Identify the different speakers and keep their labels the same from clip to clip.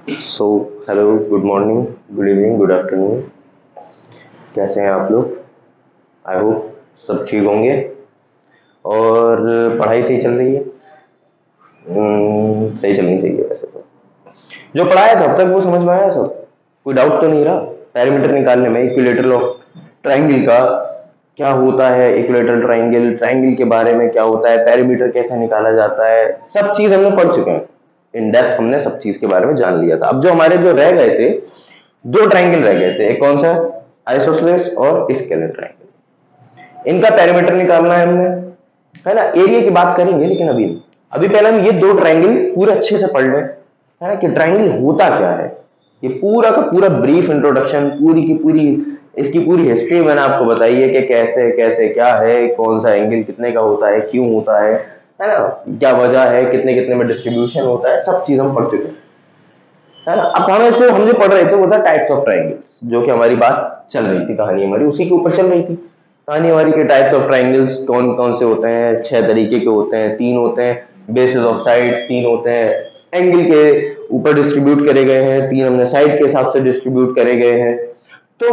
Speaker 1: So hello, good morning, good evening, good afternoon. कैसे हैं आप लोग? आई होप सब ठीक होंगे। और पढ़ाई सही चल रही है? सही चलनी चाहिए वैसे तो। जो पढ़ाया था अब तक वो समझ में आया सब? कोई डाउट तो नहीं रहा? पैरामीटर निकालने में इक्विलेटरल ऑफ ट्राइंगल का क्या होता है, इक्विलेटरल ट्राइंगल ट्राइंगल के बारे में क्या होता है, पैरामीटर कैसे निकाला जाता है, सब चीज हमने पढ़ चुके हैं। इन डेप्थ हमने सब चीज के बारे में जान लिया था। अब जो हमारे जो रह गए थे, दो ट्राइंगल रह गए थे। एक कौन सा? आइसोसेलेस और स्केलर ट्राइंगल। इनका पैरामीटर निकालना है हमने, है ना। एरिया की बात करेंगे लेकिन अभी नहीं। अभी पहले हम ये दो ट्राइंगल पूरे अच्छे से पढ़ लें, है ना, कि ट्राइंगल होता क्या है। ये पूरा का पूरा ब्रीफ इंट्रोडक्शन, पूरी की पूरी इसकी पूरी हिस्ट्री मैंने आपको बताई है कि कैसे कैसे क्या है, कौन सा एंगल कितने का होता है, क्यों होता है ना, क्या वजह है, कितने कितने में डिस्ट्रीब्यूशन होता है, सब चीज हम पढ़ चुके हैं, है ना। अब हम जो पढ़ रहे थे वो था टाइप्स ऑफ ट्राइंगल्स, जो कि हमारी बात चल रही थी, कहानी हमारी उसी के ऊपर चल रही थी। कहानी हमारी के टाइप्स ऑफ ट्राइंगल्स कौन कौन से होते हैं, 6 तरीके के होते हैं, 3 होते हैं बेसिस ऑफ साइड्स, 3 होते हैं एंगल के ऊपर डिस्ट्रीब्यूट करे गए हैं, 3 हमने साइड के हिसाब से डिस्ट्रीब्यूट करे गए हैं। तो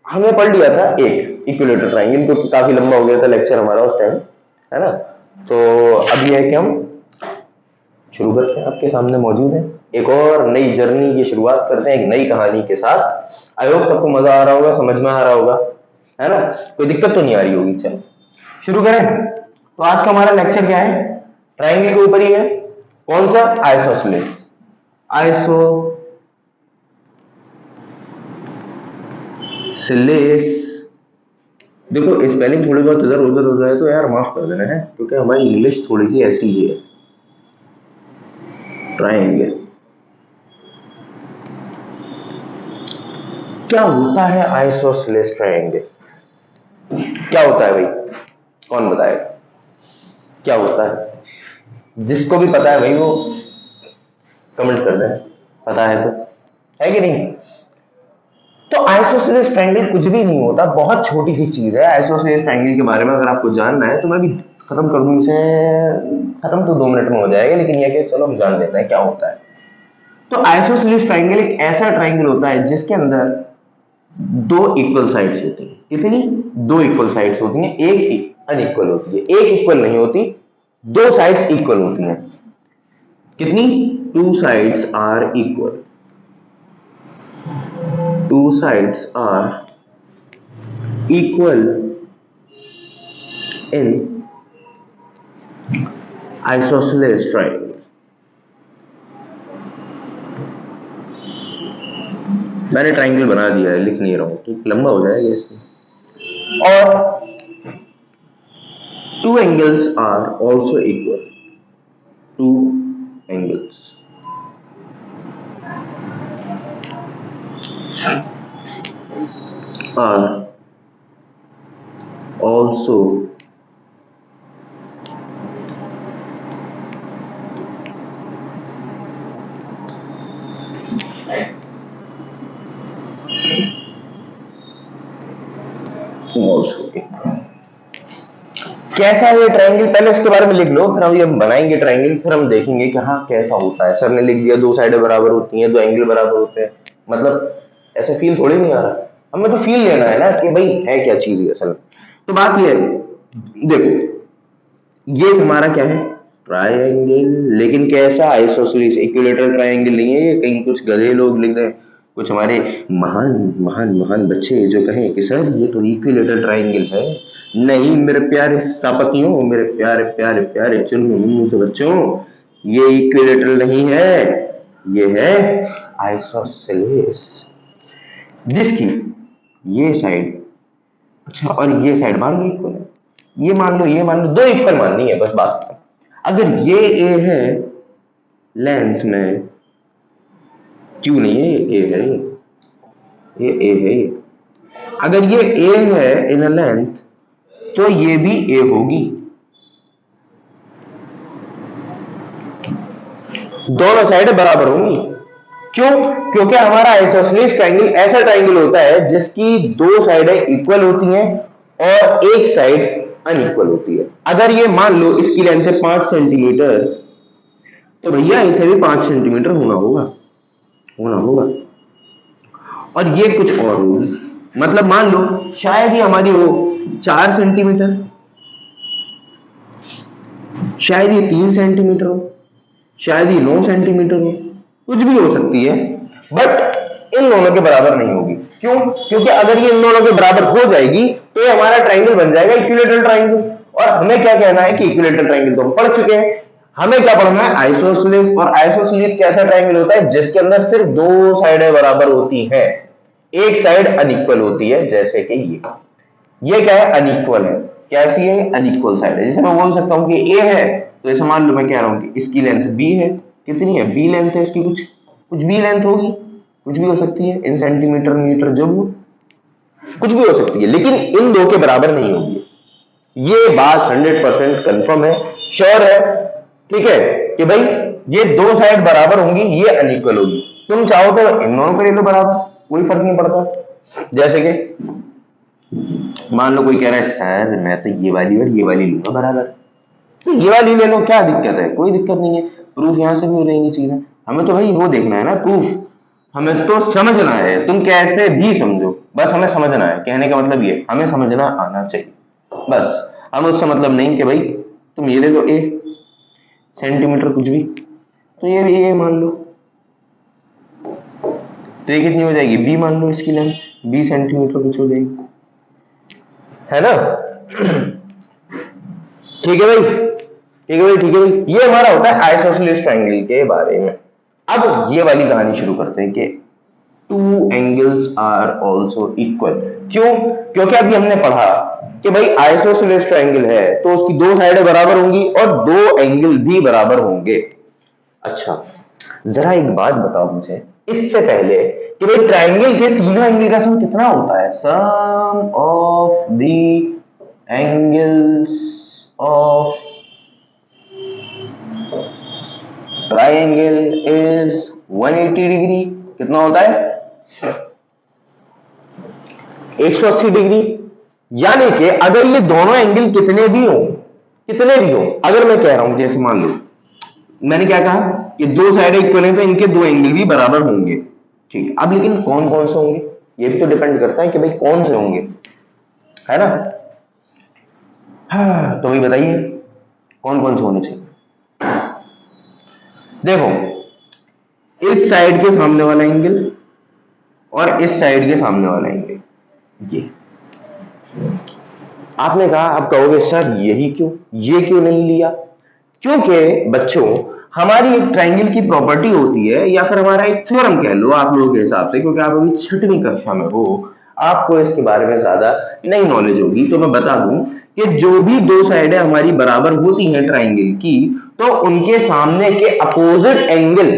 Speaker 1: हमने पढ़ लिया था एक इक्विलेटरल ट्राइंगल, क्योंकि काफी लंबा हो गया था लेक्चर हमारा उस टाइम, है ना। तो अब ये है कि हम शुरू करते हैं, आपके सामने मौजूद है एक और नई जर्नी की शुरुआत करते हैं एक नई कहानी के साथ। आई होप सबको मजा आ रहा होगा, समझ में आ रहा होगा, है ना। कोई दिक्कत तो नहीं आ रही होगी। चलो शुरू करें। तो आज का हमारा लेक्चर क्या है? ट्राइंगल के ऊपर ही है। कौन सा? आइसोसेलेस। आइसोसेलेस। देखो स्पेलिंग थोड़ी बहुत इधर उधर हो जाए तो यार माफ कर देना है, क्योंकि हमारी इंग्लिश थोड़ी सी ऐसी ही है। ट्राइंगल क्या होता है? आइसोसेलेस ट्राइंगल क्या होता है भाई? कौन बताएगा क्या होता है? जिसको भी पता है भाई वो कमेंट कर दे, पता है तो, है कि नहीं। तो आइसोसेलेस ट्रायंगल कुछ भी नहीं होता, बहुत छोटी सी चीज है। आइसोसेलेस ट्रायंगल के बारे में अगर आपको जानना है तो मैं भी खत्म कर दूं इसे। खत्म तो 2 मिनट में हो जाएगा, लेकिन यह कि चलो हम जान लेते हैं क्या होता है। तो आइसोसेलेस ट्रायंगल एक ऐसा ट्रायंगल होता है जिसके अंदर दो इक्वल साइड्स होती हैं। कितनी? दो इक्वल साइड्स होती हैं, एक अनइक्वल होती है। एक इक्वल नहीं होती, दो साइड्स इक्वल होती हैं। कितनी? Two sides are equal. Two sides are equal in isosceles triangle. मैंने ट्रायंगल बना दिया है, लिख नहीं रहा हूं, ठीक, लंबा हो जाएगा इसमें। और two angles are also equal. Two angles are also equal. कैसा है ये ट्रायंगल? पहले इसके बारे में लिख लो, फिर हम बनाएंगे ट्रायंगल, फिर हम देखेंगे कि हाँ कैसा होता है। सर ने लिख दिया दो साइडें बराबर होती हैं, दो एंगल बराबर होते हैं, मतलब ऐसे फील थोड़ी नहीं आ रहा। हमें तो फील लेना है ना कि भाई है क्या चीज है असल में। तो बात ये है, देखो ये हमारा क्या है? ट्रायंगल। लेकिन कैसा? आइसोसेलेस। इक्विलेटरल ट्रायंगल नहीं है ये। कहीं कुछ गधे लोग लिख दें, कुछ हमारे महान महान महान बच्चे जो कहें कि सर ये तो इक्विलेटरल ट्रायंगल है। नहीं मेरे प्यारे सापतियों, मेरे प्यारे प्यारे प्यारे चुन्नू मुन्नू से बच्चों, ये इक्विलेटरल नहीं है, ये है आइसोसेलेस। जिसकी ये साइड, अच्छा, और ये साइड मान लो इक्वल है। ये मान लो, ये मान लो, दो इक्वल माननी है बस बात। अगर ये ए है लेंथ में, क्यों नहीं है, ये ए है, ये ए है ये। अगर ये ए है इन लेंथ तो ये भी ए होगी। दोनों साइडें बराबर होंगी। क्यों? क्योंकि हमारा आइसोसेलेस ट्रायंगल ऐसा ट्रायंगल होता है जिसकी दो साइडें इक्वल होती हैं और एक साइड अनइक्वल होती है। अगर ये मान लो इसकी लेंथ है 5 सेंटीमीटर, तो भैया इसे भी 5 सेंटीमीटर होना होगा। होना होगा। और ये कुछ और होगी, मतलब मान लो शायद ये हमारी हो 4 सेंटीमीटर, शायद ये 3 सेंटीमीटर हो, शायद ये 9 सेंटीमीटर हो, कुछ भी हो सकती है, बट इन दोनों के बराबर नहीं होगी। क्यों? क्योंकि अगर ये इन दोनों के बराबर हो जाएगी तो ये हमारा ट्राइंगल बन जाएगा इक्विलेटरल ट्राइंगल। और हमें क्या कहना है कि इक्विलेटरल ट्राइंगल तो हम पढ़ चुके हैं, हमें क्या पढ़ना है? आइसोसेलेस। और आइसोसेलेस कैसा ट्राइंगल होता है? जिसके अंदर सिर्फ दो साइडें बराबर होती हैं, एक साइड अनइक्वल होती है, जैसे कि ये क्या है? अनइक्वल है। कैसी है? अनइक्वल साइड है। जैसे मैं बोल सकता हूं कि ए है, तो ऐसे मान लो मैं कह रहा हूं कि इसकी लेंथ बी है। कितनी है? बी लेंथ है इसकी, कुछ कुछ भी लेंथ होगी, कुछ भी हो सकती है, इन सेंटीमीटर मीटर जो भी, कुछ भी हो सकती है, लेकिन इन दो के बराबर नहीं होगी। ये बात 100% कंफर्म है, श्योर है, ठीक है, कि भाई ये दो साइड बराबर होंगी, ये अनइक्वल होगी। तुम चाहो तो इन दोनों को ले लो बराबर, कोई फर्क नहीं पड़ता। जैसे कि मान लो कोई कह रहा है सर मैं तो ये वाली और ये वाली लूंगा बराबर, तो ये वाली ले लो, क्या दिक्कत है? कोई दिक्कत नहीं है, प्रूफ यहां से भी हो जाएंगी चीजें। हमें तो भाई वो देखना है ना, प्रूफ, हमें तो समझना है। तुम कैसे भी समझो, बस हमें समझना है। कहने का मतलब ये, हमें समझना आना चाहिए बस। हमें उससे मतलब नहीं कि भाई तुम ये ले लो ए सेंटीमीटर कुछ भी, तो ये भी ए मान लो, तो ये कितनी हो जाएगी? बी मान लो, इसकी लेंथ 20 सेंटीमीटर कुछ हो जाएगी, है ना? ठीक है भाई, ठीक है भाई, ठीक है भाई। ये हमारा होता है आइसोसेलेस ट्रायंगल के बारे में। अब ये वाली कहानी शुरू करते हैं कि two angles are also equal. क्यों? क्योंकि अभी हमने पढ़ा कि भाई आइसोसेलेस ट्रायंगल है तो उसकी दो साइडें बराबर होंगी और दो एंगल भी बराबर होंगे। अच्छा, जरा एक बात बताओ मुझे इससे पहले कि भाई ट्रायंगल के तीनों एंगल का सम कितना होता है? Sum of the angles of triangle is 180 degree. कितना होता है? 180 डिग्री। यानी कि अगर ये दोनों एंगल कितने भी हो, कितने भी हो, अगर मैं कह रहा हूं जैसे मान लो मैंने क्या कहा कि दो साइड इक्वल है तो इनके दो एंगल भी बराबर होंगे, ठीक। अब लेकिन कौन कौन से होंगे ये भी तो डिपेंड करता है कि भाई कौन से होंगे, है ना? हाँ, तो भाई बताइए कौन कौन से होने चाहिए। देखो, इस साइड के सामने वाला एंगल और इस साइड के सामने वाला एंगल, ये आपने कहा, आप कहोगे सर यही क्यों, ये क्यों नहीं लिया? क्योंकि बच्चों हमारी एक ट्रायंगल की प्रॉपर्टी होती है, या फिर हमारा एक थ्योरम कह लो आप लोगों के हिसाब से, क्योंकि आप अभी 6वीं कक्षा में हो, आपको इसके बारे में ज्यादा नहीं नॉलेज होगी, तो मैं बता दूं कि जो भी दो साइडें हमारी बराबर होती हैं ट्रायंगल की, तो उनके सामने के अपोजिट एंगल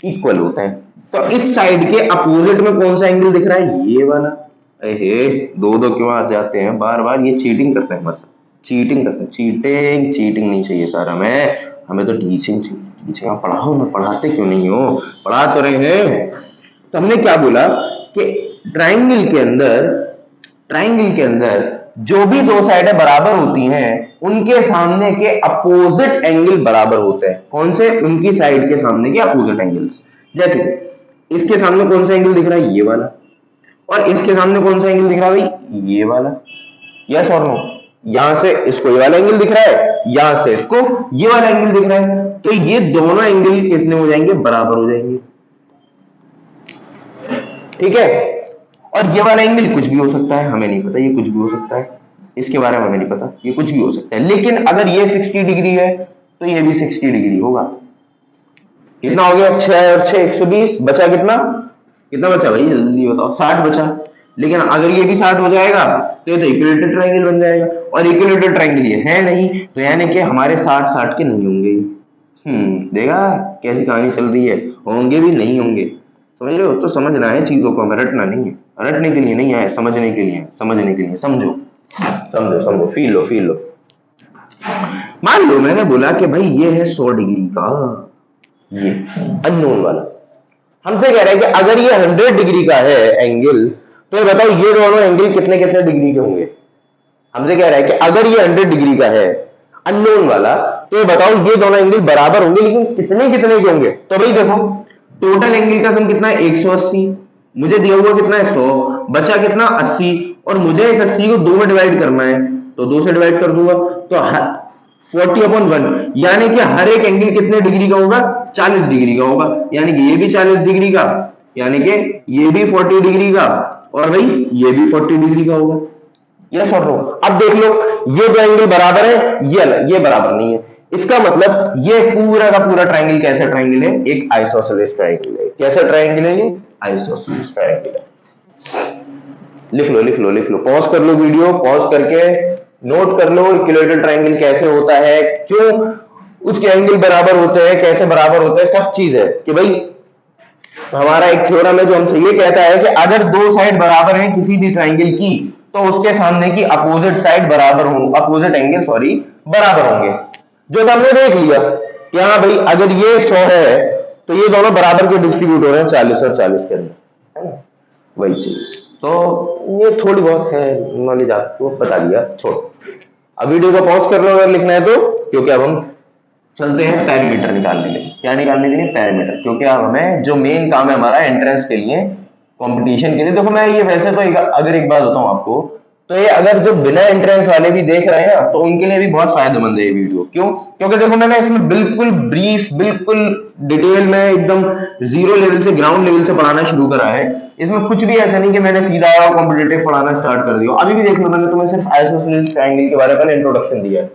Speaker 1: इक्वल होते हैं। तो इस साइड के अपोजिट में कौन सा एंगल दिख रहा है? ये वाला। अरे दो दो क्यों आ जाते हैं बार बार? ये चीटिंग करते हैं हमारे साथ, चीटिंग करते हैं। चीटिंग चीटिंग नहीं चाहिए सर, हमें तो टीचिंग चाहिए। टीचिंग आप पढ़ाओ ना, पढ़ाते क्यों नहीं हो? पढ़ा तो रहे हैं। तो हमने क्या बोला कि ट्रायंगल के अंदर जो भी दो साइडें बराबर होती हैं उनके सामने के अपोजिट एंगल बराबर होते हैं। कौन से? उनकी साइड के सामने के अपोजिट एंगल्स। जैसे इसके सामने कौन सा एंगल दिख रहा है? ये वाला। और इसके सामने कौन सा एंगल दिख रहा है भाई? ये वाला। यस और नो? यहां से इसको ये वाला एंगल दिख रहा है, यहां से इसको ये वाला एंगल दिख रहा है, तो ये दोनों एंगल कितने हो जाएंगे? बराबर हो जाएंगे, ठीक है। और ये वाला एंगल कुछ भी हो सकता है, हमें नहीं पता, ये कुछ भी हो सकता है, इसके बारे में हमें नहीं पता, ये कुछ भी हो सकता है। लेकिन अगर ये 60 डिग्री है तो ये भी 60 डिग्री होगा। कितना हो गया? 6 और 6 120, बचा कितना? कितना बचा भाई जल्दी बताओ? 60 बचा। लेकिन अगर ये भी 60 हो जाएगा तो ये तो इक्विलेटरल ट्रायंगल बन जाएगा, और इक्विलेटरल ट्रायंगल ये है नहीं, तो यानी कि हमारे 60 60 के नहीं होंगे। देखा कैसी कहानी चल रही है? होंगे भी नहीं होंगे, समझ रहे हो? तो समझना है चीजों को, हमें रटना नहीं है, रटने के लिए नहीं आए, समझने के लिए, समझने के लिए। समझो समझो समझो, फील लो फील लो। मान लो मैंने बोला कि भाई ये है 100 डिग्री का, ये अननोन वाला हमसे कह रहा है कि अगर ये 100 डिग्री का है एंगल, तो ये बताओ ये दोनों एंगल कितने कितने डिग्री के होंगे? हमसे कह रहा है कि अगर ये 100 डिग्री का है अननोन वाला, तो ये बताओ ये दोनों एंगल बराबर होंगे, लेकिन कितने कितने के होंगे? तो भाई देखो, टोटल एंगल का सम कितना है 180, मुझे दिया हुआ कितना है 100, बचा कितना 80, और मुझे इस 80 को 2 में डिवाइड करना है, तो 2 से डिवाइड कर दूंगा, तो 40/1, यानी कि हर एक एंगल कितने डिग्री का होगा, 40 डिग्री का होगा, यानी कि ये भी 40 डिग्री का, यानी कि ये भी 40 डिग्री का, और भाई ये भी 40 डिग्री का होगा। यस और नो। अब देख लो, ये दो एंगल बराबर है, ये बराबर नहीं है, इसका मतलब ये पूरा का पूरा ट्राइंगल कैसा ट्राइंगल है, एक आइसोसेलेस ट्राइंगल है। कैसा ट्राइंगल है ये, आइसोसेलेस ट्राइंगल है। लिख लो लिख लो लिख लो, पॉज कर लो वीडियो, पॉज करके नोट कर लो इक्विलेटरल ट्राइंगल कैसे होता है, क्यों उसके एंगल बराबर होते हैं, कैसे बराबर होते हैं, सब चीज है कि भाई हमारा एक थ्योरम है जो हमसे ये कहता है कि अगर दो साइड बराबर हैं किसी भी ट्राइंगल की, तो उसके सामने की अपोजिट साइड बराबर होंगे, अपोजिट एंगल सॉरी बराबर होंगे। जो हमने देख लिया कि हाँ भाई अगर ये 100 है तो ये दोनों बराबर के डिस्ट्रीब्यूट हो रहे हैं 40 और 40 के अंदर, है ना, वही चीज। तो ये थोड़ी बहुत है नॉलेज, आपको बता दिया, छोड़ो। अब वीडियो को पॉज कर लो अगर लिखना है तो, क्योंकि अब हम चलते हैं पैरामीटर निकालने के लिए। क्या निकालने के लिए, पैरामीटर, क्योंकि अब हमें जो मेन काम है हमारा एंट्रेंस के लिए, कंपटीशन के लिए। देखो मैं ये वैसे तो अगर एक बात बताऊं आपको, तो ये अगर जो बिना एंट्रेंस वाले भी देख रहे हैं तो उनके लिए भी बहुत फायदेमंद है ये वीडियो। क्यों, क्योंकि देखो मैंने इसमें बिल्कुल ब्रीफ, बिल्कुल डिटेल में, एकदम जीरो लेवल से, ग्राउंड लेवल से पढ़ाना शुरू करा है। इसमें कुछ भी ऐसा नहीं कि मैंने सीधा कॉम्पिटेटिव पढ़ाना स्टार्ट कर दिया। अभी भी देख लो, मैंने तुम्हें सिर्फ आइसोसेलेस ट्रायंगल के बारे में इंट्रोडक्शन दिया है।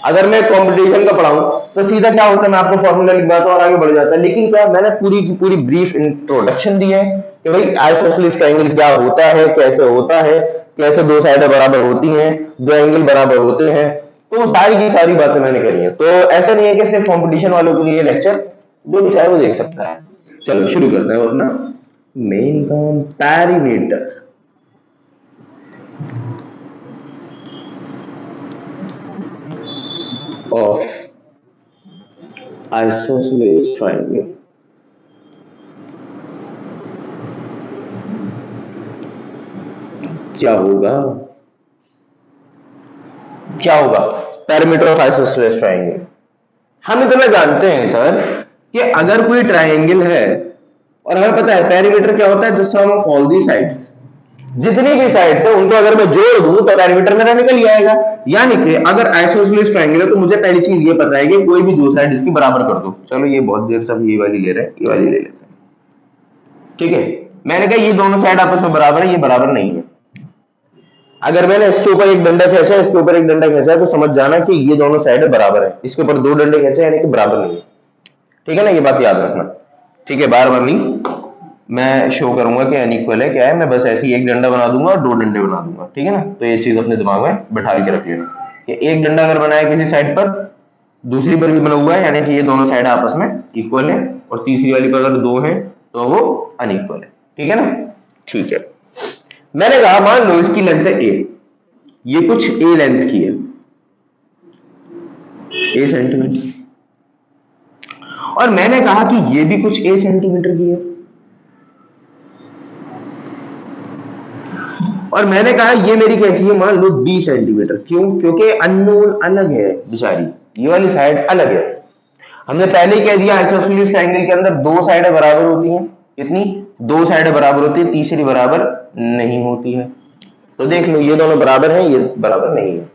Speaker 1: अगर मैं कंपटीशन का पढ़ाऊं तो सीधा क्या होता है, मैं आपको फॉर्मूला लिखवाता हूं और आगे बढ़ जाता है। लेकिन क्या, मैंने पूरी की पूरी ब्रीफ इंट्रोडक्शन दी है कि भाई आइसोसेलेस ट्रायंगल क्या होता है, कैसे होता है, कैसे दो साइडें बराबर होती हैं, दो एंगल बराबर होते हैं, तो सारी की सारी बातें मैंने करी है। तो ऐसा नहीं है कि सिर्फ कंपटीशन वालों के लिए लेक्चर, जो भी चाहे वो देख सकता है। चलो शुरू करते हैं अपना मेन काम, पैरीमीटर of isosceles triangle। क्या होगा, क्या होगा पैरामीटर ऑफ आइसोसेलेस ट्रायंगल। हम इतना जानते हैं सर कि अगर कोई ट्रायंगल है, और हमें पता है पैरामीटर क्या होता है, the sum of all the sides, जितनी भी साइड्स है उनको अगर मैं जोड़ दूं तो पैरामीटर मेरा निकल ही आएगा। यानी कि अगर आइसोसेलेस ट्रायंगल है तो मुझे पहली चीज ये पता है कि कोई भी दो साइड इसकी बराबर कर दो। चलो ये बहुत देर सब ये वाली ले रहे हैं, ये वाली ले लेते हैं, ठीक है। मैंने कहा ये दोनों साइड आपस में बराबर है, ये बराबर नहीं है। अगर मैंने इसके ऊपर एक डंडा खींचा, इसके ऊपर एक डंडा खींचा, तो समझ जाना कि ये दोनों साइड बराबर है। इसके ऊपर दो डंडे खींचे यानी कि बराबर नहीं है, ठीक है ना, ये बात याद रखना, ठीक है। बार बार नहीं मैं शो करूंगा कि अनइक्वल है क्या है, मैं बस ऐसे ही एक डंडा बना दूंगा और दो डंडे बना दूंगा, ठीक है ना। तो ये चीज अपने दिमाग में बैठा के रख लेना कि एक डंडा अगर बनाया किसी साइड पर, दूसरी पर भी बना हुआ है, यानी कि ये दोनों साइड आपस में इक्वल है, और तीसरी वाली पर अगर दो है तो वो अनइक्वल है, ठीक है ना। ठीक है, मैंने कहा मान लो इसकी लेंथ है ए, ये कुछ ए लेंथ की है, ए सेंटीमीटर, और मैंने कहा कि ये भी कुछ ए सेंटीमीटर की है, और मैंने कहा ये मेरी कैसी है, मान लो 20 सेंटीमीटर। क्यों, क्योंकि अननोन अलग है बेचारी, ये वाली साइड अलग है। हमने पहले ही कह दिया आइसोसेलेस ट्रायंगल के अंदर दो साइडें बराबर होती हैं, कितनी, दो साइडें बराबर होती है, तीसरी बराबर नहीं होती है। तो देख लो ये दोनों बराबर हैं, ये बराबर नहीं है।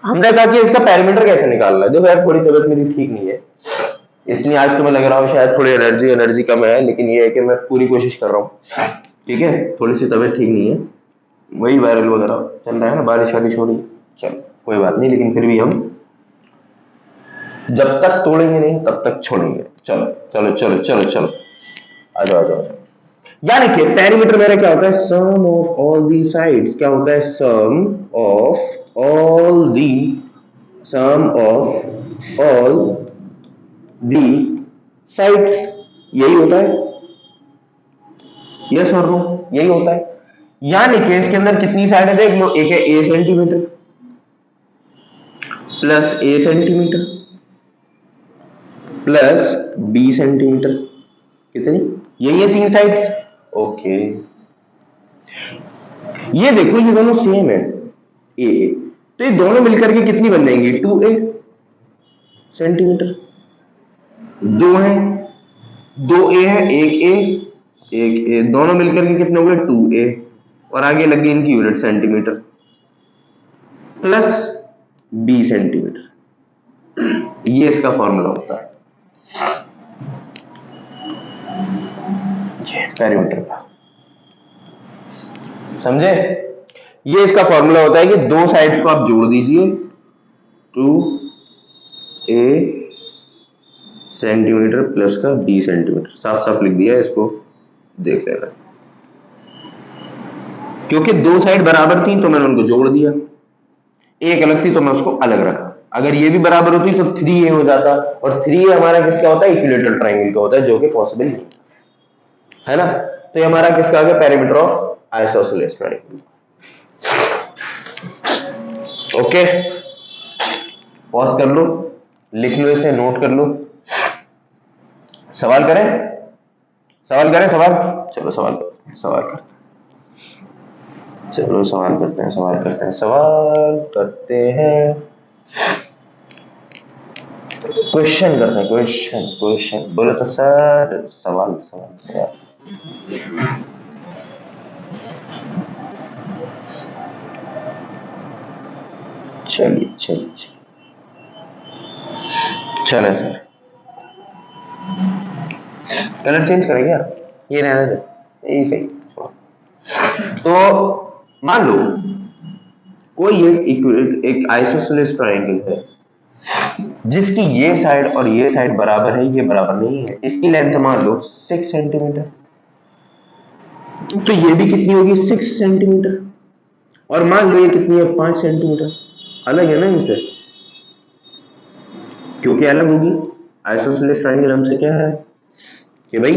Speaker 1: हमने कहा कि इसका पैरामीटर कैसे निकालना है। देखो यार थोड़ी तबीयत मेरी ठीक नहीं है, इसलिए आज तुम्हें लग रहा हो शायद थोड़ी एनर्जी एनर्जी कम है, लेकिन ये है कि मैं पूरी कोशिश कर रहा हूँ, ठीक है। थोड़ी सी तबीयत ठीक नहीं है, वही वायरल वगैरह चल रहा है ना, बारिश वारिश हो रही, चलो कोई बात नहीं, लेकिन फिर भी हम जब तक तोड़ेंगे नहीं तब तक छोड़ेंगे। चलो चलो चलो चलो चलो, आ जाओ आ जाओ। यानी कि पैरीमीटर मेरा क्या होता है, sum of all the sides. क्या होता है, sum of all the, sum of all the sides, यही होता है, यस और नो, यही होता है। यानी कि इसके अंदर कितनी साइड है देख लो, एक है ए सेंटीमीटर प्लस ए सेंटीमीटर प्लस बी सेंटीमीटर, कितनी, यही है तीन साइड्स, ओके। ये देखो ये दोनों सेम है, ए, तो ये दोनों मिलकर के कितनी बन जाएंगी, 2a सेंटीमीटर, दो है 2a है, एक ए दोनों मिलकर के कितने हो गए 2a, और आगे लग गई इनकी unit centimetre, plus b centimetre. ये इसका फॉर्मूला होता है पेरीमीटर का, समझे? ये इसका फॉर्मूला होता है कि दो साइड्स को आप जोड़ दीजिए, 2a सेंटीमीटर प्लस का b सेंटीमीटर। साफ साफ लिख दिया, इसको देख लेना। क्योंकि दो साइड बराबर थी तो मैंने उनको जोड़ दिया, एक अलग थी तो मैं उसको अलग रखा। अगर ये भी बराबर होती तो 3a हो जाता, और 3a हमारा किसका होता है? इक्विलेटरल ट्रायंगल का होता है, जो कि पॉसिबल नहीं है ना। तो ये हमारा किसका आ गया? Perimeter of isosceles triangle. Okay, pause कर लो, लिख लो, इसे नोट कर लो। सवाल करें? सवाल करें? सवाल, चलो सवाल करते हैं, सवाल करते हैं, चलो सवाल करते हैं, सवाल करते हैं, सवाल करते हैं, क्वेश्चन करते हैं, क्वेश्चन क्वेश्चन बोले तो सर सवाल सवाल यार। चलिए चलिए चले सर, कलर चेंज करें क्या? ये रहने दे, यही सही। तो मान लो कोई एक आइसोसेलेस ट्रायंगल है जिसकी ये साइड और ये साइड बराबर है, ये बराबर नहीं है। इसकी लेंथ मान लो 6 सेंटीमीटर, तो ये भी कितनी होगी? 6 सेंटीमीटर। और मान लो ये कितनी है? 5 सेंटीमीटर। अलग है ना इनसे, क्योंकि अलग होगी। आइसोसेलेस ट्रायंगल हमसे क्या है कि भाई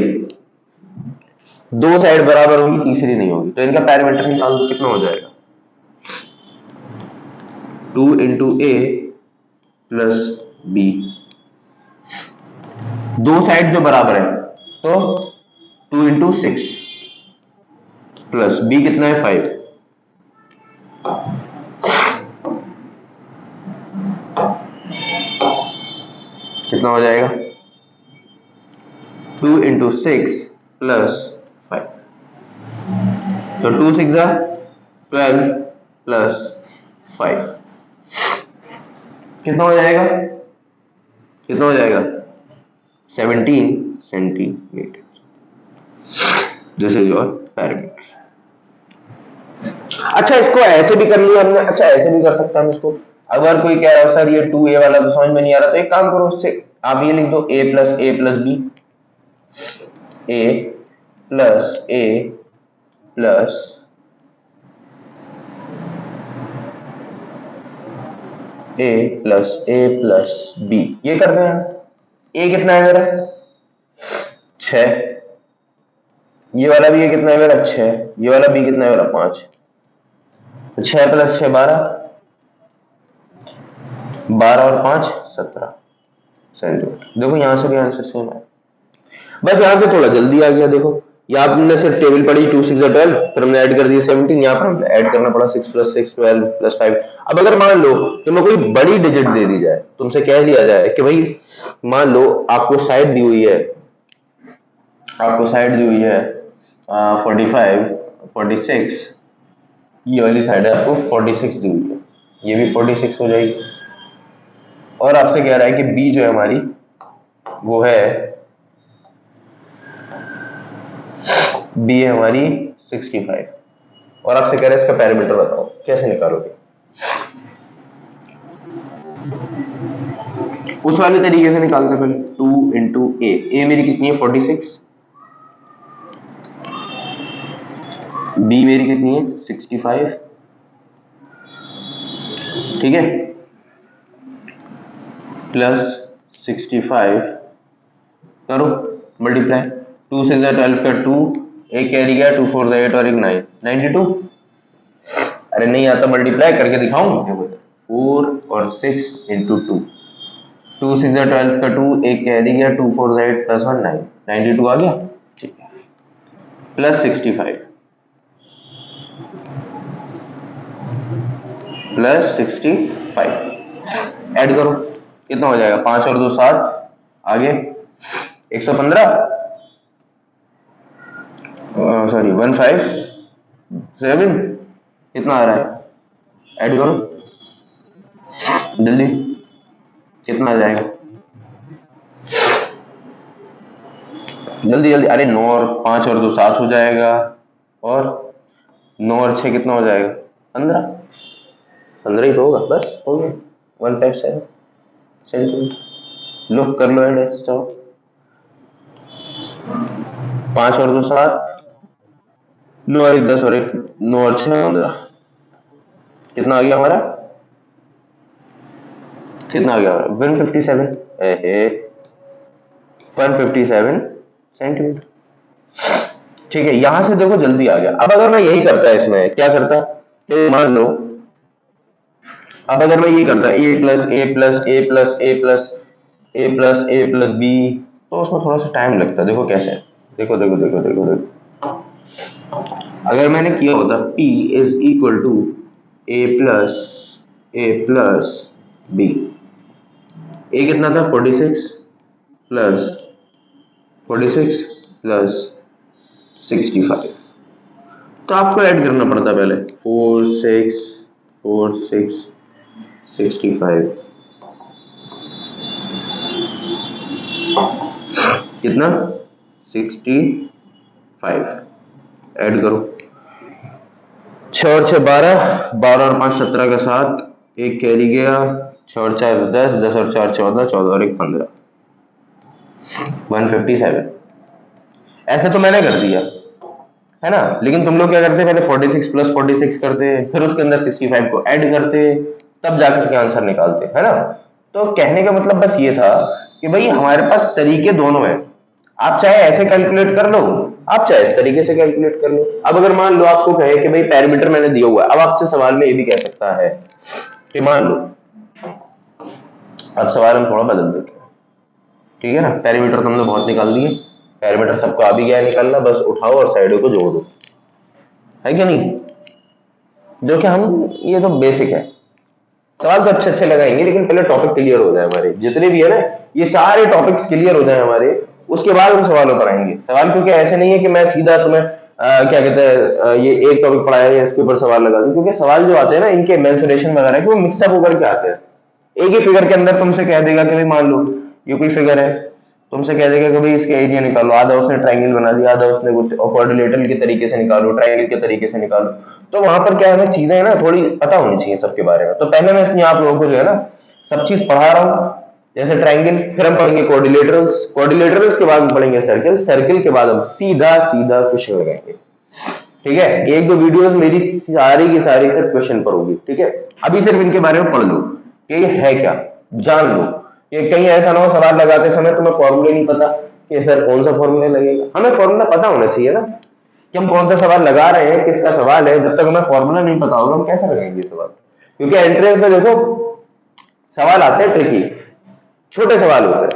Speaker 1: दो साइड बराबर होगी, तीसरी नहीं होगी। तो इनका पैरामीटर निकाल दो, कितना हो जाएगा? 2 इंटू ए प्लस बी, दो साइड जो बराबर है तो 2 इंटू 6 प्लस बी कितना है? 5। कितना हो जाएगा? 2 इंटू 6 प्लस 5, तो 2 6 12 प्लस 5 कितना हो जाएगा? कितना हो जाएगा? 17 centimetre. This is your parameter. अच्छा, इसको ऐसे भी कर लिया हमने। अच्छा, ऐसे भी कर सकता हम इसको। अगर कोई कह रहा है सर ये 2a वाला तो समझ में नहीं आ रहा, तो एक काम करो, उससे आप ये लिख दो a plus B, a plus a plus a plus b। ये करते हैं। a कितना है मेरा? 6। ये वाला भी ये कितना है मेरा? 6। ये वाला b कितना है मेरा? 5। 6 प्लस 6 12, 12 और 5 17 सेंटीमीटर। देखो यहां से भी आंसर सेम है, बस यहां से थोड़ा जल्दी आ गया। देखो यहाँ हमने सिर्फ टेबल पढ़ी 2 6 12, फिर हमने ऐड कर दिया 17। यहाँ पर हमने ऐड करना पड़ा 6 प्लस 6 12 प्लस 5। अब अगर मान लो तुम्हें कोई बड़ी डिजिट दे दी जाए, तुमसे कह दिया जाए कि भाई मान लो आपको साइड दी हुई है, आपको साइड दी हुई है 45 46, ये वाली साइड है आपको 46 दी हुई है, ये भी 46 हो जाएगी। और आपसे कह रहा है कि बी जो है हमारी वो है, बी है हमारी 65, और आपसे कह रहे हैं इसका पैरामीटर बताओ, कैसे निकालोगे? उस वाले तरीके से निकालते पहले 2 इंटू ए मेरी कितनी है? 46, बी मेरी कितनी है? 65, ठीक है, प्लस 65 करो मल्टीप्लाई, 2 6 12 का 2, एक कैरी गया, 2 4 8 और एक 9 92। अरे नहीं आता मल्टीप्लाई करके दिखाऊं? 4 और 6 इंटू 2, 2 6 12 का 2, एक कैरी गया, 2 4 8 प्लस 1 9 92 आ गया, ठीक है, प्लस 65 प्लस 65 ऐड करो, कितना हो जाएगा? 5 और 2 7, आगे 115 सॉरी 157 कितना आ रहा है, ऐड करो जल्दी, कितना आ जाएगा जल्दी जल्दी, अरे 9 और 5 और 2 7 हो जाएगा, और 9 और 6 कितना हो जाएगा, 15, 15 ही तो होगा, बस हो गया 157 सेंटीमीटर। लो कर लो ऐड, चाहो 5 और 2 7, 9 और 1 10 और 1 9 और 6 15, कितना आ गया हमारा, कितना आ गया हमारा 157, 157 सेंटीमीटर। ठीक है, यहां से देखो जल्दी आ गया। अब अगर मैं यही करता है, इसमें क्या करता, तो मान लो अब अगर मैं ये करता ए प्लस ए प्लस ए प्लस ए प्लस ए प्लस ए प्लस बी, तो उसमें थोड़ा सा टाइम लगता है। देखो कैसे, देखो देखो देखो देखो देखो, अगर मैंने किया होता P is equal to A plus B, A कितना था 46 प्लस 65, तो आपको ऐड करना पड़ता पहले 4 6 4 6 65, कितना 65, ऐड करो 6 और 6 12, 12 और 5 17 का 7, एक कैरी गया, 6 और 4 10, 10 और 4 14, 14 और 1 15, 157। ऐसे तो मैंने कर दिया है ना, लेकिन तुम लोग क्या करते, पहले 46 प्लस 46 करते, फिर उसके अंदर 65 को ऐड करते, तब जाकर के आंसर निकालते, है ना। तो कहने का मतलब बस ये था कि भाई हमारे पास तरीके दोनों हैं, आप चाहे ऐसे कैलकुलेट कर लो, आप चाहे इस तरीके से कैलकुलेट कर लो। अब अगर मान लो आपको कहे कि भाई पैरामीटर मैंने दिया हुआ है, अब आपसे सवाल में ये भी कह सकता है कि मान लो, अब सवाल हम थोड़ा बदल देते हैं, ठीक है ना। पैरामीटर तो हमने बहुत निकाल दिए, पैरामीटर सबको आ भी गया है निकालना, बस उठाओ और साइडों को जोड़ दो, है क्या नहीं, जो कि हम, ये तो बेसिक है। सवाल तो अच्छे अच्छे लगाएंगे, लेकिन पहले टॉपिक क्लियर हो जाए हमारे, जितने भी है ना ये सारे टॉपिक्स क्लियर हो जाए हमारे, उसके बाद हम सवालों पर आएंगे। सवाल क्योंकि ऐसे नहीं है कि मैं सीधा तुम्हें क्या कहते हैं ये एक टॉपिक पढ़ाया है इसके ऊपर सवाल लगा दूं, क्योंकि सवाल जो आते हैं ना इनके मेंसुरेशन वगैरह के वो मिक्सअप होकर के आते हैं। एक ही फिगर के अंदर तुमसे कह देगा कि भाई मान लो ये कोई फिगर है, तुमसे कह देगा कि भाई इसके एरिया निकालो, आधा उसने ट्राइंगल बना दिया, आधा उसने कुछ क्वाड्रिलेटरल के तरीके से निकालो, ट्राइंगल के तरीके से निकालो। तो वहां पर क्या है, चीजें ना थोड़ी पता होनी चाहिए सबके बारे में। तो पहले मैं इसलिए आप लोगों को जो है ना सब चीज पढ़ा रहा हूँ, जैसे ट्राइंगल, फिर हम पढ़ेंगे क्वाड्रिलेटरल्स, क्वाड्रिलेटरल्स के बाद हम पढ़ेंगे सर्कल, सर्कल के बाद हम सीधा सीधा क्वेश्चन लगाएंगे। ठीक है, एक दो वीडियोस मेरी सारी की सारी सिर्फ क्वेश्चन पर होगी। ठीक है, अभी सिर्फ इनके बारे में पढ़ लो कि ये है क्या, जान लो। कि कहीं ऐसा ना हो सवाल लगाते समय तुम्हें फॉर्मूले नहीं पता कि सर कौन सा फॉर्मूला लगेगा। हमें फॉर्मूला पता होना चाहिए ना कि हम कौन सा सवाल लगा रहे हैं, किसका सवाल है। जब तक हमें फॉर्मूला नहीं पता होगा हम कैसे लगाएंगे सवाल। क्योंकि एंट्रेंस में देखो सवाल आते हैं ट्रिकी, छोटे सवाल होते हैं,